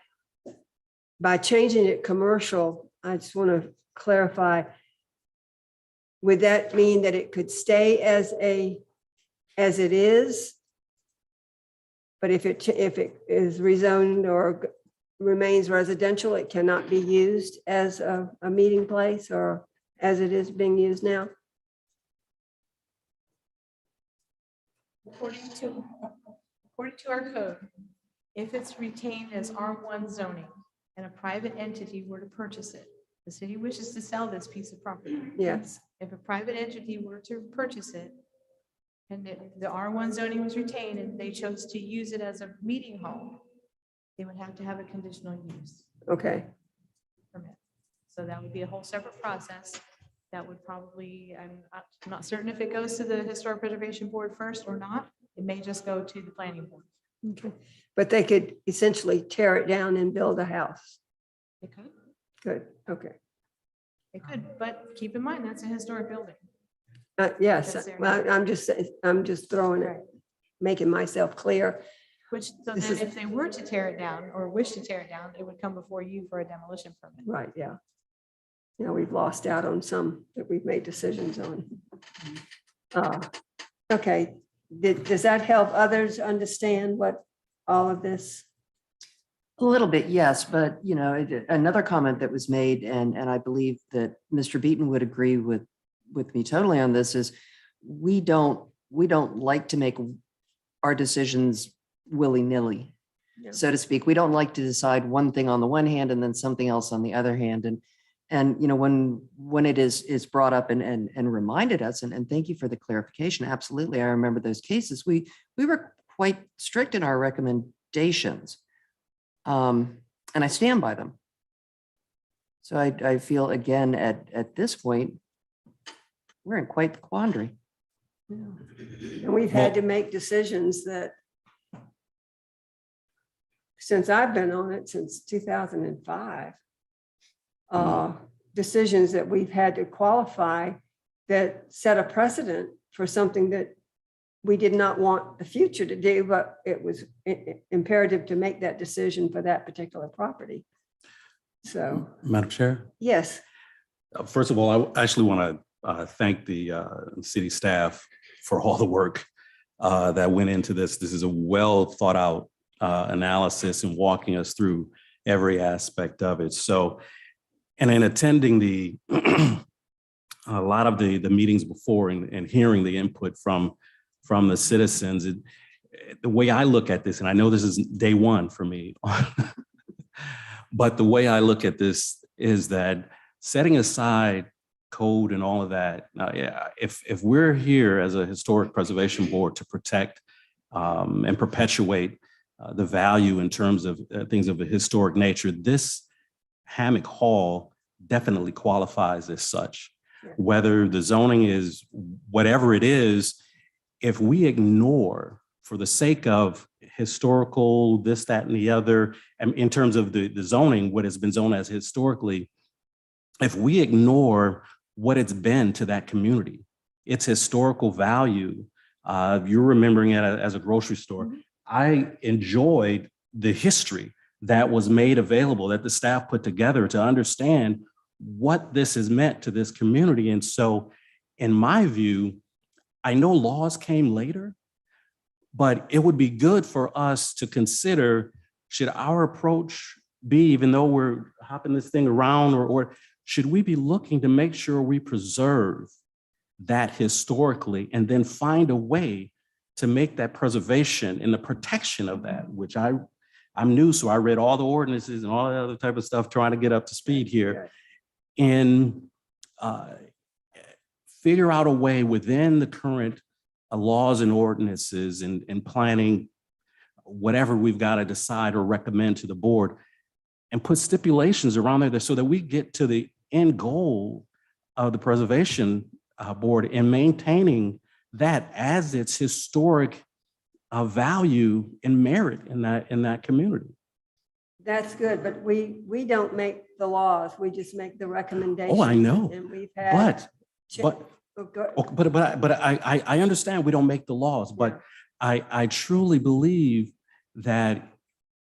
By changing it commercial, I just want to clarify, would that mean that it could stay as it is? But if it is rezoned or remains residential, it cannot be used as a meeting place or as it is being used now? According to our code, if it's retained as R1 zoning and a private entity were to purchase it, the city wishes to sell this piece of property. Yes. If a private entity were to purchase it and the R1 zoning was retained and they chose to use it as a meeting hall, they would have to have a conditional use Okay. permit. So that would be a whole separate process. That would probably, I'm not certain if it goes to the Historic Preservation Board first or not. It may just go to the planning board. Okay. But they could essentially tear it down and build a house. It could, Good. Okay. but keep in mind, that's a historic building. Yes. That's there Well, I'm just throwing it, Right. making myself clear. Which, so This then is- if they were to tear it down or wish to tear it down, it would come before you for a demolition permit. Right. Yeah. We've lost out on some that we've made decisions on. Okay. Does that help others understand what all of this? A little bit, yes, but another comment that was made, and I believe that Mr. Beaton would agree with me totally on this, is we don't like to make our decisions willy-nilly, Yeah. so to speak. We don't like to decide one thing on the one hand and then something else on the other hand. And when it is brought up and reminded us, and thank you for the clarification. Absolutely, I remember those cases. We were quite strict in our recommendations. And I stand by them. So I feel again at this point, we're in quite the quandary. And we've had to make decisions that, since I've been on it since 2005, decisions that we've had to qualify that set a precedent for something that we did not want the future to do, but it was imperative to make that decision for that particular property. So, Madam Chair, yes. first of all, I actually want to thank the city staff for all the work that went into this. This is a well thought out analysis and walking us through every aspect of it. So, and in attending a lot of the meetings before and hearing the input from the citizens, the way I look at this, and I know this is day one for me, but the way I look at this is that setting aside code and all of that, if we're here as a historic preservation board to protect and perpetuate the value in terms of things of a historic nature, this hammock hall definitely qualifies as such. Whether the zoning is whatever it is, if we ignore, for the sake of historical, this, that, and the other, and in terms of the zoning, what has been zoned as historically, if we ignore what it's been to that community, its historical value, you're remembering it as a grocery store. I enjoyed the history that was made available, that the staff put together to understand what this has meant to this community. And so in my view, I know laws came later, but it would be good for us to consider, should our approach be, even though we're hopping this thing around, or should we be looking to make sure we preserve that historically and then find a way to make that preservation and the protection of that, which I'm new, so I read all the ordinances and all that other type of stuff, trying to get up to speed here, and figure out a way within the current laws and ordinances and planning, whatever we've got to decide or recommend to the board, and put stipulations around there so that we get to the end goal of the preservation board in maintaining that as its historic value and merit in that community. That's good, but we don't make the laws. We just make the recommendations. Oh, I know. And we've had. But I understand we don't make the laws, but I truly believe that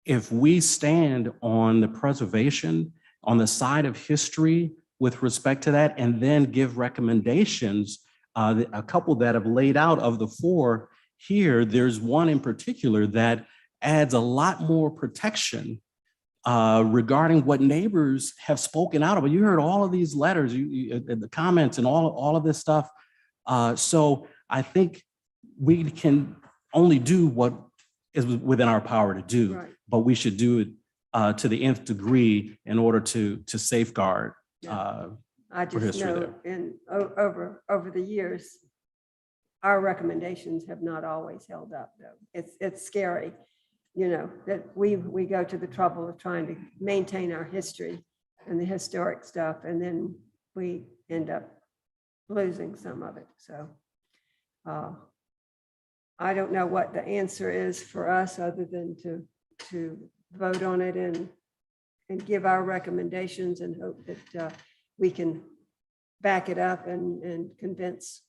if we stand on the preservation, on the side of history with respect to that, and then give recommendations, a couple that have laid out of the four here, there's one in particular that adds a lot more protection regarding what neighbors have spoken out about. You heard all of these letters, the comments and all of this stuff. So I think we can only do what is within our power to do, Right. but we should do it to the nth degree in order to safeguard. I for just history know over the years, our recommendations have not always held up, though. It's scary, that we go to the trouble of trying to maintain our history and the historic stuff, and then we end up losing some of it. So I don't know what the answer is for us other than to vote on it and give our recommendations and hope that we can back it up and convince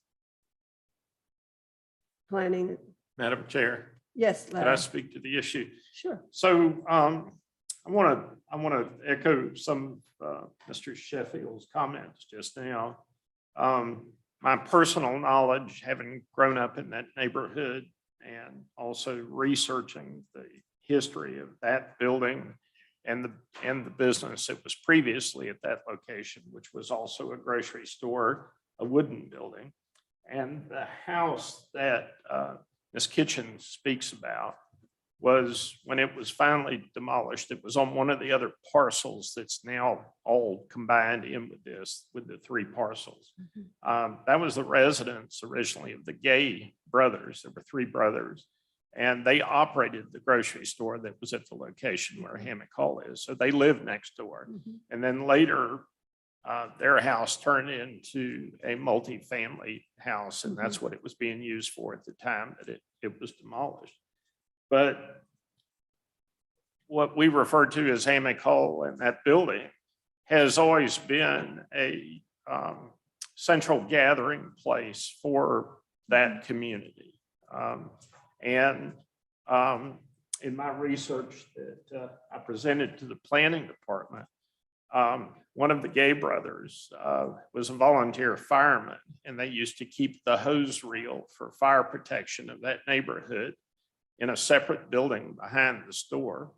planning. Madam Chair, Yes, can I Larry. speak to the issue? Sure. So I want to echo some of Mr. Sheffield's comments just now. My personal knowledge, having grown up in that neighborhood and also researching the history of that building and the business that was previously at that location, which was also a grocery store, a wooden building, and the house that Ms. Kitchen speaks about was, when it was finally demolished, it was on one of the other parcels that's now all combined in with this, with the three parcels. That was the residence originally of the Gay brothers. There were three brothers, and they operated the grocery store that was at the location where Hammock Hall is. So they lived next door. And then later, their house turned into a multifamily house, and that's what it was being used for at the time that it was demolished. But what we refer to as Hammock Hall and that building has always been a central gathering place for that community. In my research that I presented to the planning department, one of the Gay brothers was a volunteer fireman, and they used to keep the hose reel for fire protection of that neighborhood in a separate building behind the store.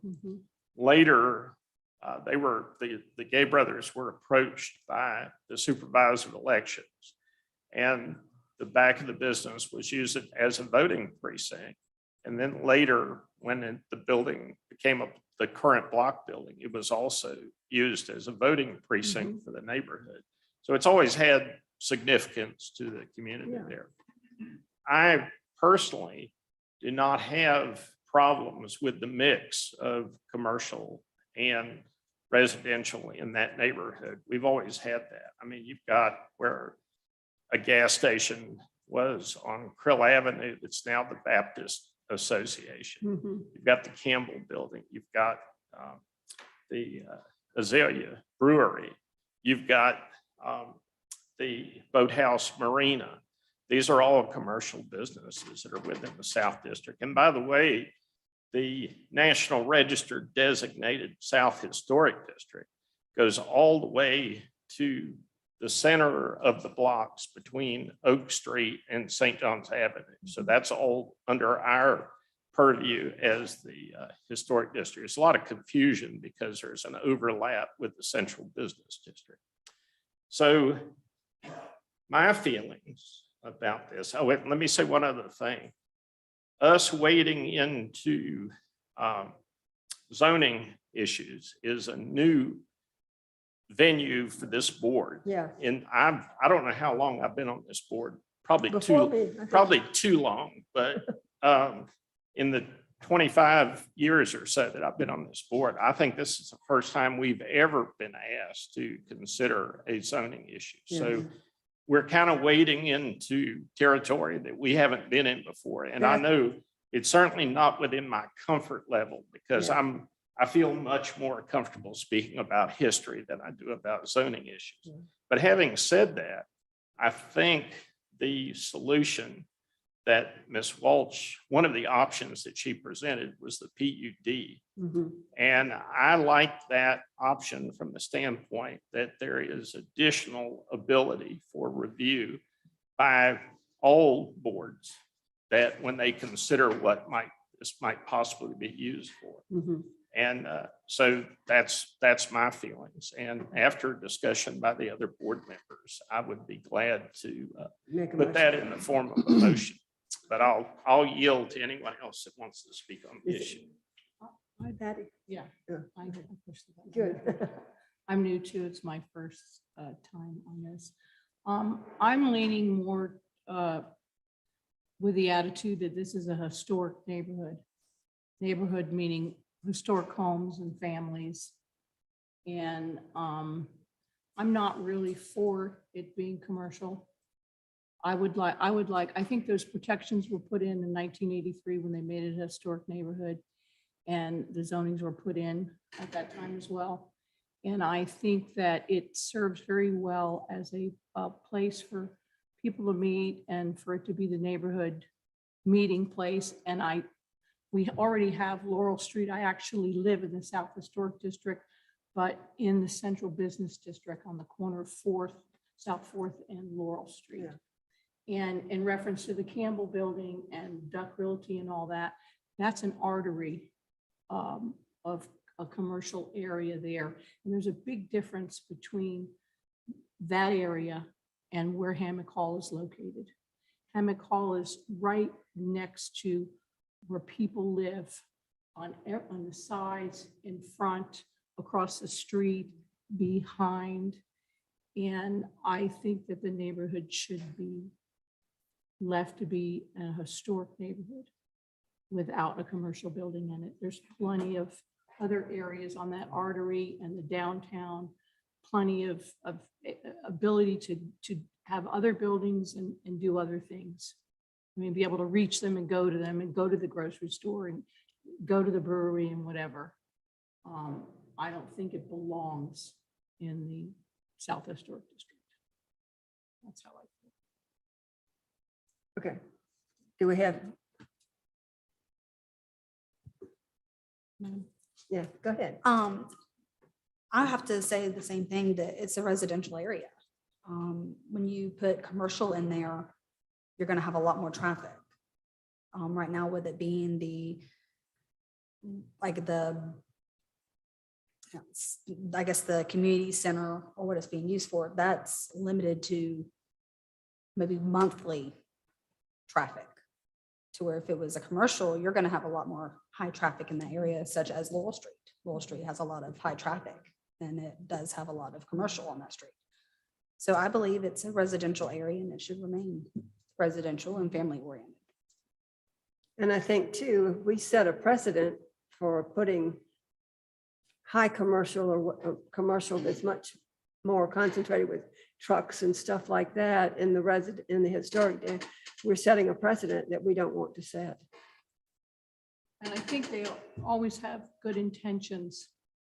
Later, the Gay brothers were approached by the supervisor of elections, and the back of the business was used as a voting precinct. And then later, when the building became the current block building, it was also used as a voting precinct for the neighborhood. So it's always had significance to the community there. I personally do not have problems with the mix of commercial and residential in that neighborhood. We've always had that. I mean, you've got where a gas station was on Krill Avenue, that's now the Baptist Association. Mhm. You've got the Campbell Building. You've got the Azalea Brewery. You've got the Boathouse Marina. These are all commercial businesses that are within the South District. And by the way, the National Register designated South Historic District goes all the way to the center of the blocks between Oak Street and St. John's Avenue. So that's all under our purview as the historic district. There's a lot of confusion because there's an overlap with the central business district. So my feelings about this, oh, wait, let me say one other thing. Us wading into zoning issues is a new venue for this board. Yeah. And I don't know how long I've been on this board, probably Before me, I think. probably too long, but in the 25 years or so that I've been on this board, I think this is the first time we've ever been asked to consider a zoning issue. So we're kind of wading into territory that we haven't been in before. And I know it's certainly not within my comfort level because I feel much more comfortable speaking about history than I do about zoning issues. But having said that, I think the solution that Ms. Walsh, one of the options that she presented was the PUD. Mhm. And I like that option from the standpoint that there is additional ability for review by all boards that when they consider what this might possibly be used for. Mhm. And so that's my feelings. And after discussion by the other board members, I would be glad to Make a put that motion. in the form of a motion. But I'll yield to anyone else that wants to speak on the Is it- issue. Hi, Patty. Yeah. Yeah. I push the button. Good. I'm new too. It's my first time on this. I'm leaning more with the attitude that this is a historic neighborhood. Neighborhood meaning historic homes and families. And I'm not really for it being commercial. I think those protections were put in 1983 when they made it a historic neighborhood. And the zonings were put in at that time as well. And I think that it serves very well as a place for people to meet and for it to be the neighborhood meeting place. And we already have Laurel Street. I actually live in the South Historic District, but in the Central Business District on the corner of South 4th and Laurel Street. And in reference to the Campbell Building and Duck Realty and all that, that's an artery of a commercial area there. And there's a big difference between that area and where Hammock Hall is located. Hammock Hall is right next to where people live on the sides, in front, across the street, behind. And I think that the neighborhood should be left to be a historic neighborhood without a commercial building in it. There's plenty of other areas on that artery and the downtown, plenty of ability to have other buildings and do other things. I mean, be able to reach them and go to them and go to the grocery store and go to the brewery and whatever. I don't think it belongs in the South Historic District. That's how I feel. Okay. Do we have? Yeah, go ahead. I have to say the same thing, that it's a residential area. When you put commercial in there, you're gonna have a lot more traffic. Right now, with it being I guess the community center or what it's being used for, that's limited to maybe monthly traffic. To where if it was a commercial, you're gonna have a lot more high traffic in that area, such as Laurel Street. Laurel Street has a lot of high traffic and it does have a lot of commercial on that street. So I believe it's a residential area and it should remain residential and family oriented. And I think too, if we set a precedent for putting high commercial or commercial that's much more concentrated with trucks and stuff like that in the historic day, we're setting a precedent that we don't want to set. And I think they always have good intentions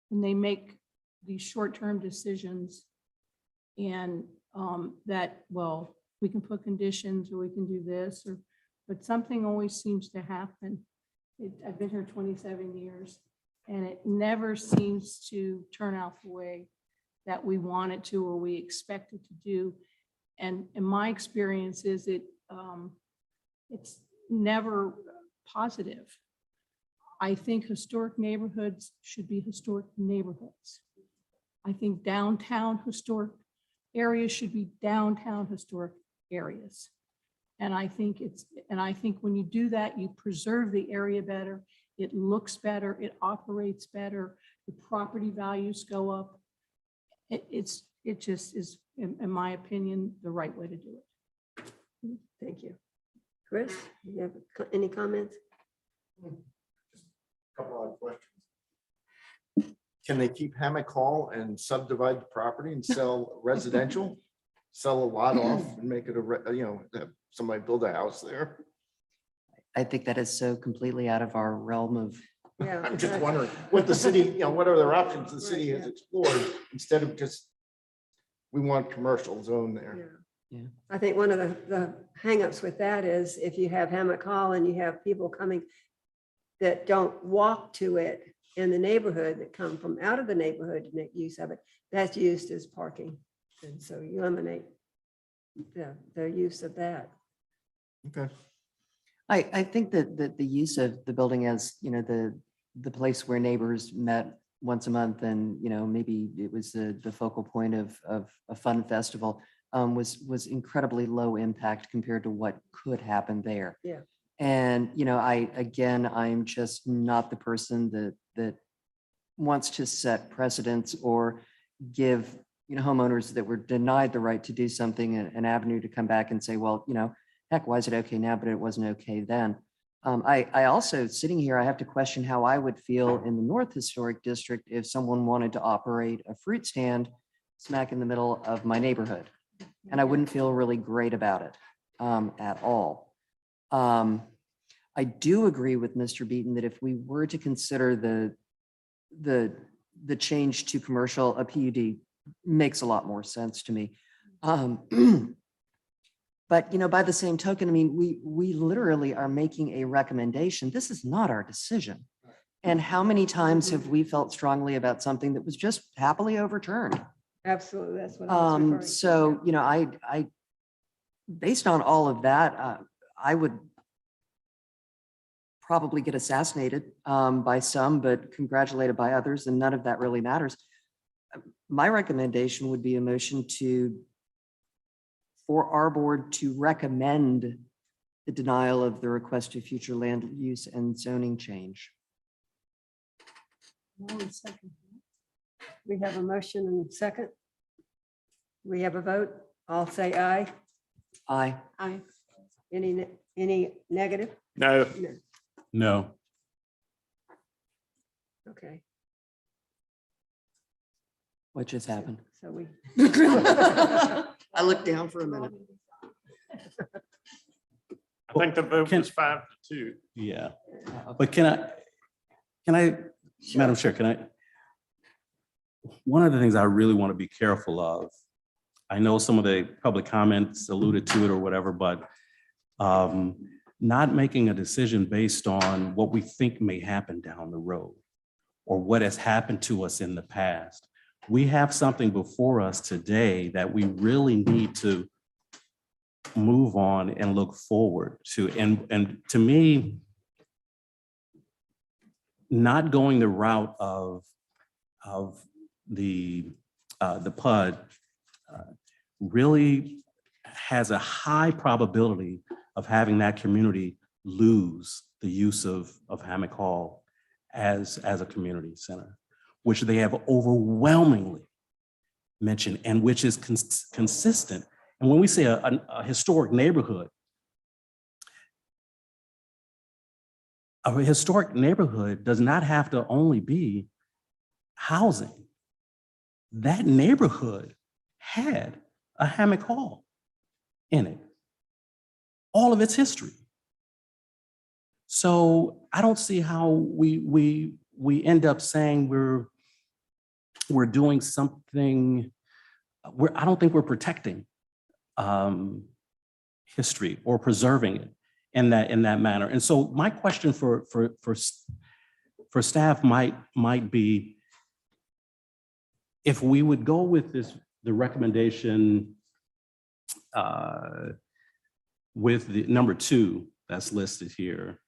when they make these short-term decisions. And that, well, we can put conditions or we can do this, or, but something always seems to happen. I've been here 27 years and it never seems to turn out the way that we want it to or we expect it to do. And in my experience is it's never positive. I think historic neighborhoods should be historic neighborhoods. I think downtown historic areas should be downtown historic areas. And I think when you do that, you preserve the area better, it looks better, it operates better, the property values go up. It just is, in my opinion, the right way to do it. Thank you. Chris, you have any comments? Couple of questions. Can they keep Hammock Hall and subdivide the property and sell residential? Sell a lot off and make it have somebody build a house there? I think that is so completely out of our realm of, Yeah. I'm just wondering what the city, what are their options the city has explored instead of just, we want commercial zone there. Yeah. I think one of the hangups with that is if you have Hammock Hall and you have people coming that don't walk to it in the neighborhood, that come from out of the neighborhood to make use of it, that's used as parking. And so you eliminate the use of that. Okay. I think that the use of the building as, the place where neighbors met once a month and, maybe it was the focal point of a fun festival was incredibly low impact compared to what could happen there. Yeah. And, I'm just not the person that wants to set precedents or give, homeowners that were denied the right to do something, an avenue to come back and say, well, heck, why is it okay now, but it wasn't okay then? I also, sitting here, I have to question how I would feel in the North Historic District if someone wanted to operate a fruit stand smack in the middle of my neighborhood. And I wouldn't feel really great about it at all. I do agree with Mr. Beaton that if we were to consider the change to commercial, a PUD makes a lot more sense to me. But, by the same token, we literally are making a recommendation. This is not our decision. And how many times have we felt strongly about something that was just happily overturned? Absolutely. That's what I was referring to. So, I, based on all of that, I would probably get assassinated by some, but congratulated by others, and none of that really matters. My recommendation would be a motion for our board to recommend the denial of the request of future land use and zoning change. We have a motion and a second. We have a vote. All say aye. Aye. Aye. Any negative? No. No. Okay, What just happened? so we. I looked down for a minute. I think the vote was 5-2. Yeah. But can I, Madam Chair, one of the things I really want to be careful of, I know some of the public comments alluded to it or whatever, but not making a decision based on what we think may happen down the road or what has happened to us in the past. We have something before us today that we really need to move on and look forward to. And to me, not going the route of the PUD really has a high probability of having that community lose the use of Hammock Hall as a community center, which they have overwhelmingly mentioned and which is consistent. And when we say a historic neighborhood does not have to only be housing. That neighborhood had a Hammock Hall in it, all of its history. So I don't see how we end up saying we're doing something. I don't think we're protecting history or preserving it in that manner. And so my question for staff might be, if we would go with the recommendation with the number 2 that's listed here,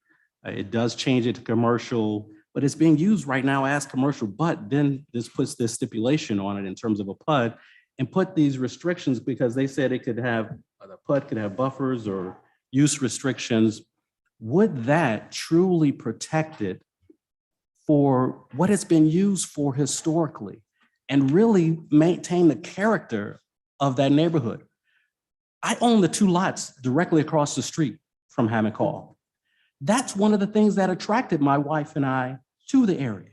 it does change it to commercial, but it's being used right now as commercial, but then this puts this stipulation on it in terms of a PUD and put these restrictions because they said the PUD could have buffers or use restrictions. Would that truly protect it for what it's been used for historically and really maintain the character of that neighborhood? I own the 2 lots directly across the street from Hammock Hall. That's one of the things that attracted my wife and I to the area.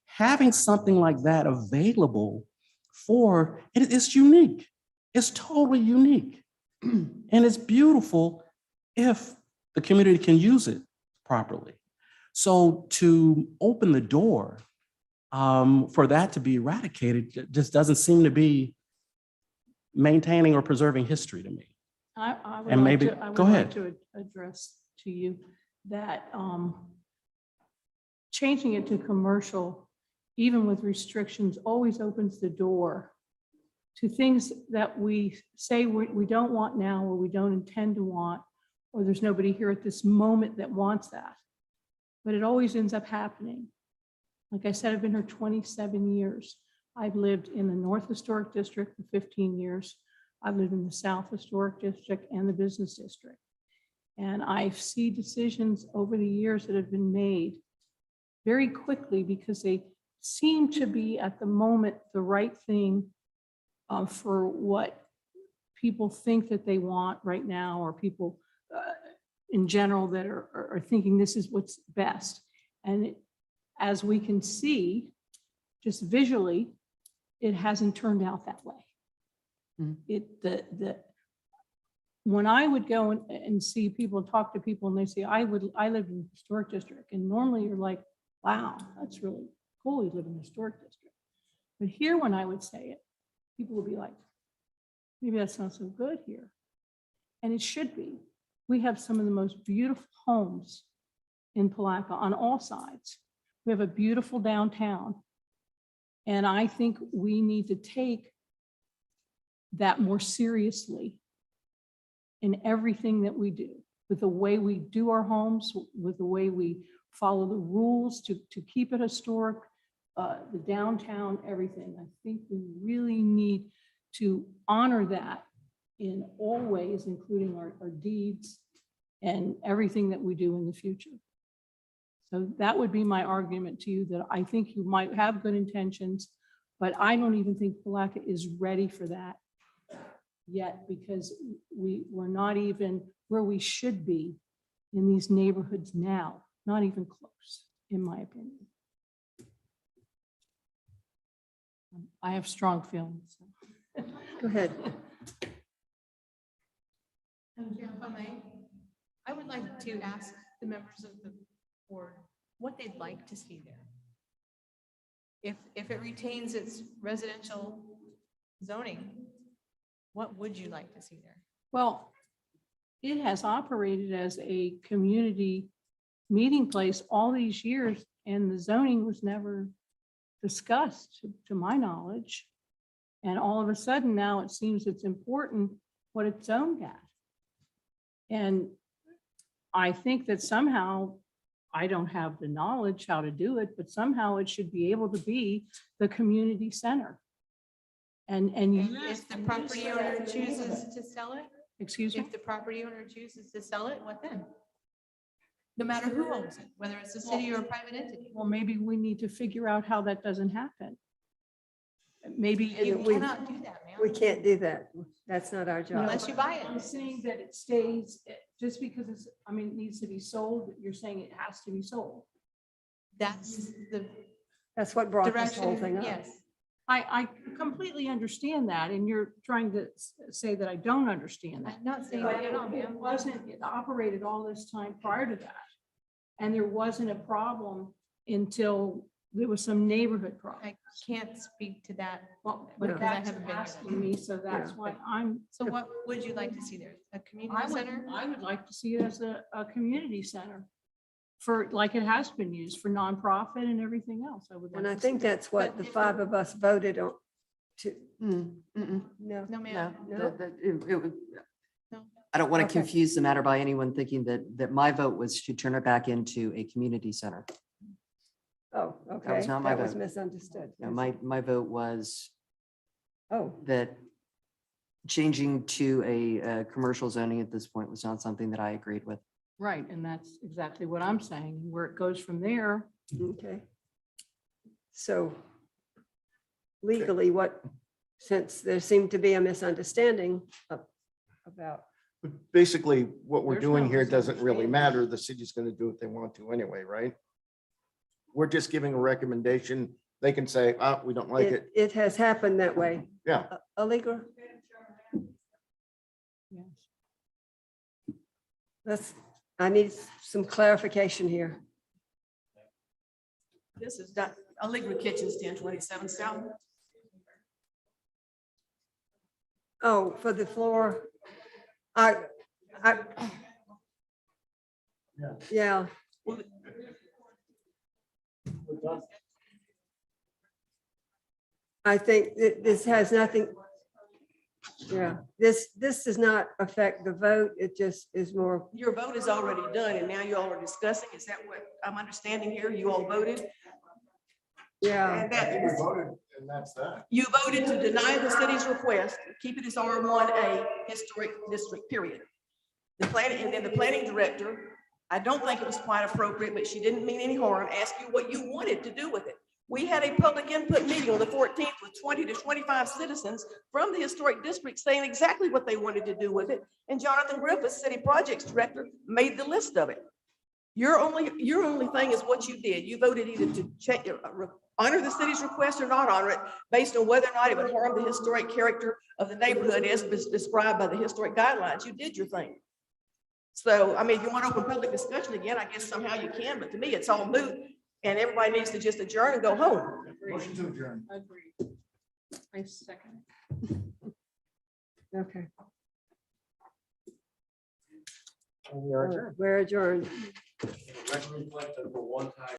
Having something like that available it's unique. It's totally unique. And it's beautiful if the community can use it properly. So to open the door for that to be eradicated just doesn't seem to be maintaining or preserving history to me. I would And like maybe- to- I would go like ahead. to address to you that changing it to commercial, even with restrictions, always opens the door to things that we say we don't want now, or we don't intend to want, or there's nobody here at this moment that wants that. But it always ends up happening. Like I said, I've been here 27 years. I've lived in the North Historic District for 15 years. I've lived in the South Historic District and the Business District. And I see decisions over the years that have been made very quickly because they seem to be at the moment the right thing for what people think that they want right now, or people in general that are thinking this is what's best. And as we can see, just visually, it hasn't turned out that way. When I would go and see people, talk to people, and they say, I live in the historic district, and normally you're like, wow, that's really cool, you live in the historic district. But here, when I would say it, people would be like, maybe that's not so good here. And it should be. We have some of the most beautiful homes in Palatka on all sides. We have a beautiful downtown. And I think we need to take that more seriously in everything that we do, with the way we do our homes, with the way we follow the rules to keep it historic, the downtown, everything. I think we really need to honor that in all ways, including our deeds and everything that we do in the future. So that would be my argument to you, that I think you might have good intentions, but I don't even think Palatka is ready for that yet, because we're not even where we should be in these neighborhoods now, not even close, in my opinion. I have strong feelings. Go ahead. Chair, if I may, I would like to ask the members of the board what they'd like to see there. If it retains its residential zoning, what would you like to see there? Well, it has operated as a community meeting place all these years, and the zoning was never discussed, to my knowledge. And all of a sudden now it seems it's important what it's zoned at. And I think that somehow, I don't have the knowledge how to do it, but somehow it should be able to be the community center. And If the property owner chooses to sell it, excuse me? if the property owner chooses to sell it, what then? No matter who owns it, whether it's a city or a private entity. Well, maybe we need to figure out how that doesn't happen. Maybe You cannot do that, ma'am. We can't do that. That's not our job. Unless you buy it. I'm saying that it stays, just because it's, it needs to be sold, you're saying it has to be sold. That's the That's what brought this whole direction, thing up. yes. I completely understand that, and you're trying to say that I don't understand that. I'm not saying But that at all, it ma'am. wasn't, it operated all this time prior to that. And there wasn't a problem until there was some neighborhood problem. I can't speak to that. Well, because but I that's haven't been there. asking me, so that's why I'm, So what would you like to see there? A community center? I would like to see it as a community center for, like it has been used for nonprofit and everything else. I would like And I to see think that. that's what the five of us voted on to, Mm, mm-mm. no. No, No, ma'am. it would. No. I don't want to Okay. confuse the matter by anyone thinking that my vote was to turn it back into a community center. Oh, okay. not my That was vote. misunderstood. No, my vote was Oh, that changing to a commercial zoning at this point was not something that I agreed with. Right, and that's exactly what I'm saying. Where it goes from there, okay. So legally, what, since there seemed to be a misunderstanding about, But basically, what we're There's doing no here doesn't really misunderstanding. matter. The city's gonna do what they want to anyway, right? We're just giving a recommendation. They can say, we don't like it. it has happened that way. Yeah. Allegra, yes. I need some clarification here. This is Allegra Kitchens, 1027 South. Oh, for the floor. Yeah. I think this has nothing. Yeah, this does not affect the vote. It just is more, Your vote is already done and now you all are discussing. Is that what I'm understanding here? You all voted? yeah. And that And that's that. you voted to deny the city's request, keep it as R1A historic district, period. The planning, and then the planning director, I don't think it was quite appropriate, but she didn't mean any harm, asked you what you wanted to do with it. We had a public input meeting on the 14th with 20 to 25 citizens from the historic district saying exactly what they wanted to do with it. And Jonathan Griffiths, city projects director, made the list of it. Your only thing is what you did. You voted either to check, honor the city's request or not honor it based on whether or not it would harm the historic character of the neighborhood as described by the historic guidelines. You did your thing. So, I mean, if you want to open public discussion again, I guess somehow you can, but to me, it's all moot. And everybody needs to just adjourn and go home. Motion to adjourn. Agreed. I second. Okay. We are adjourned. We're adjourned. Record reflect that for one time.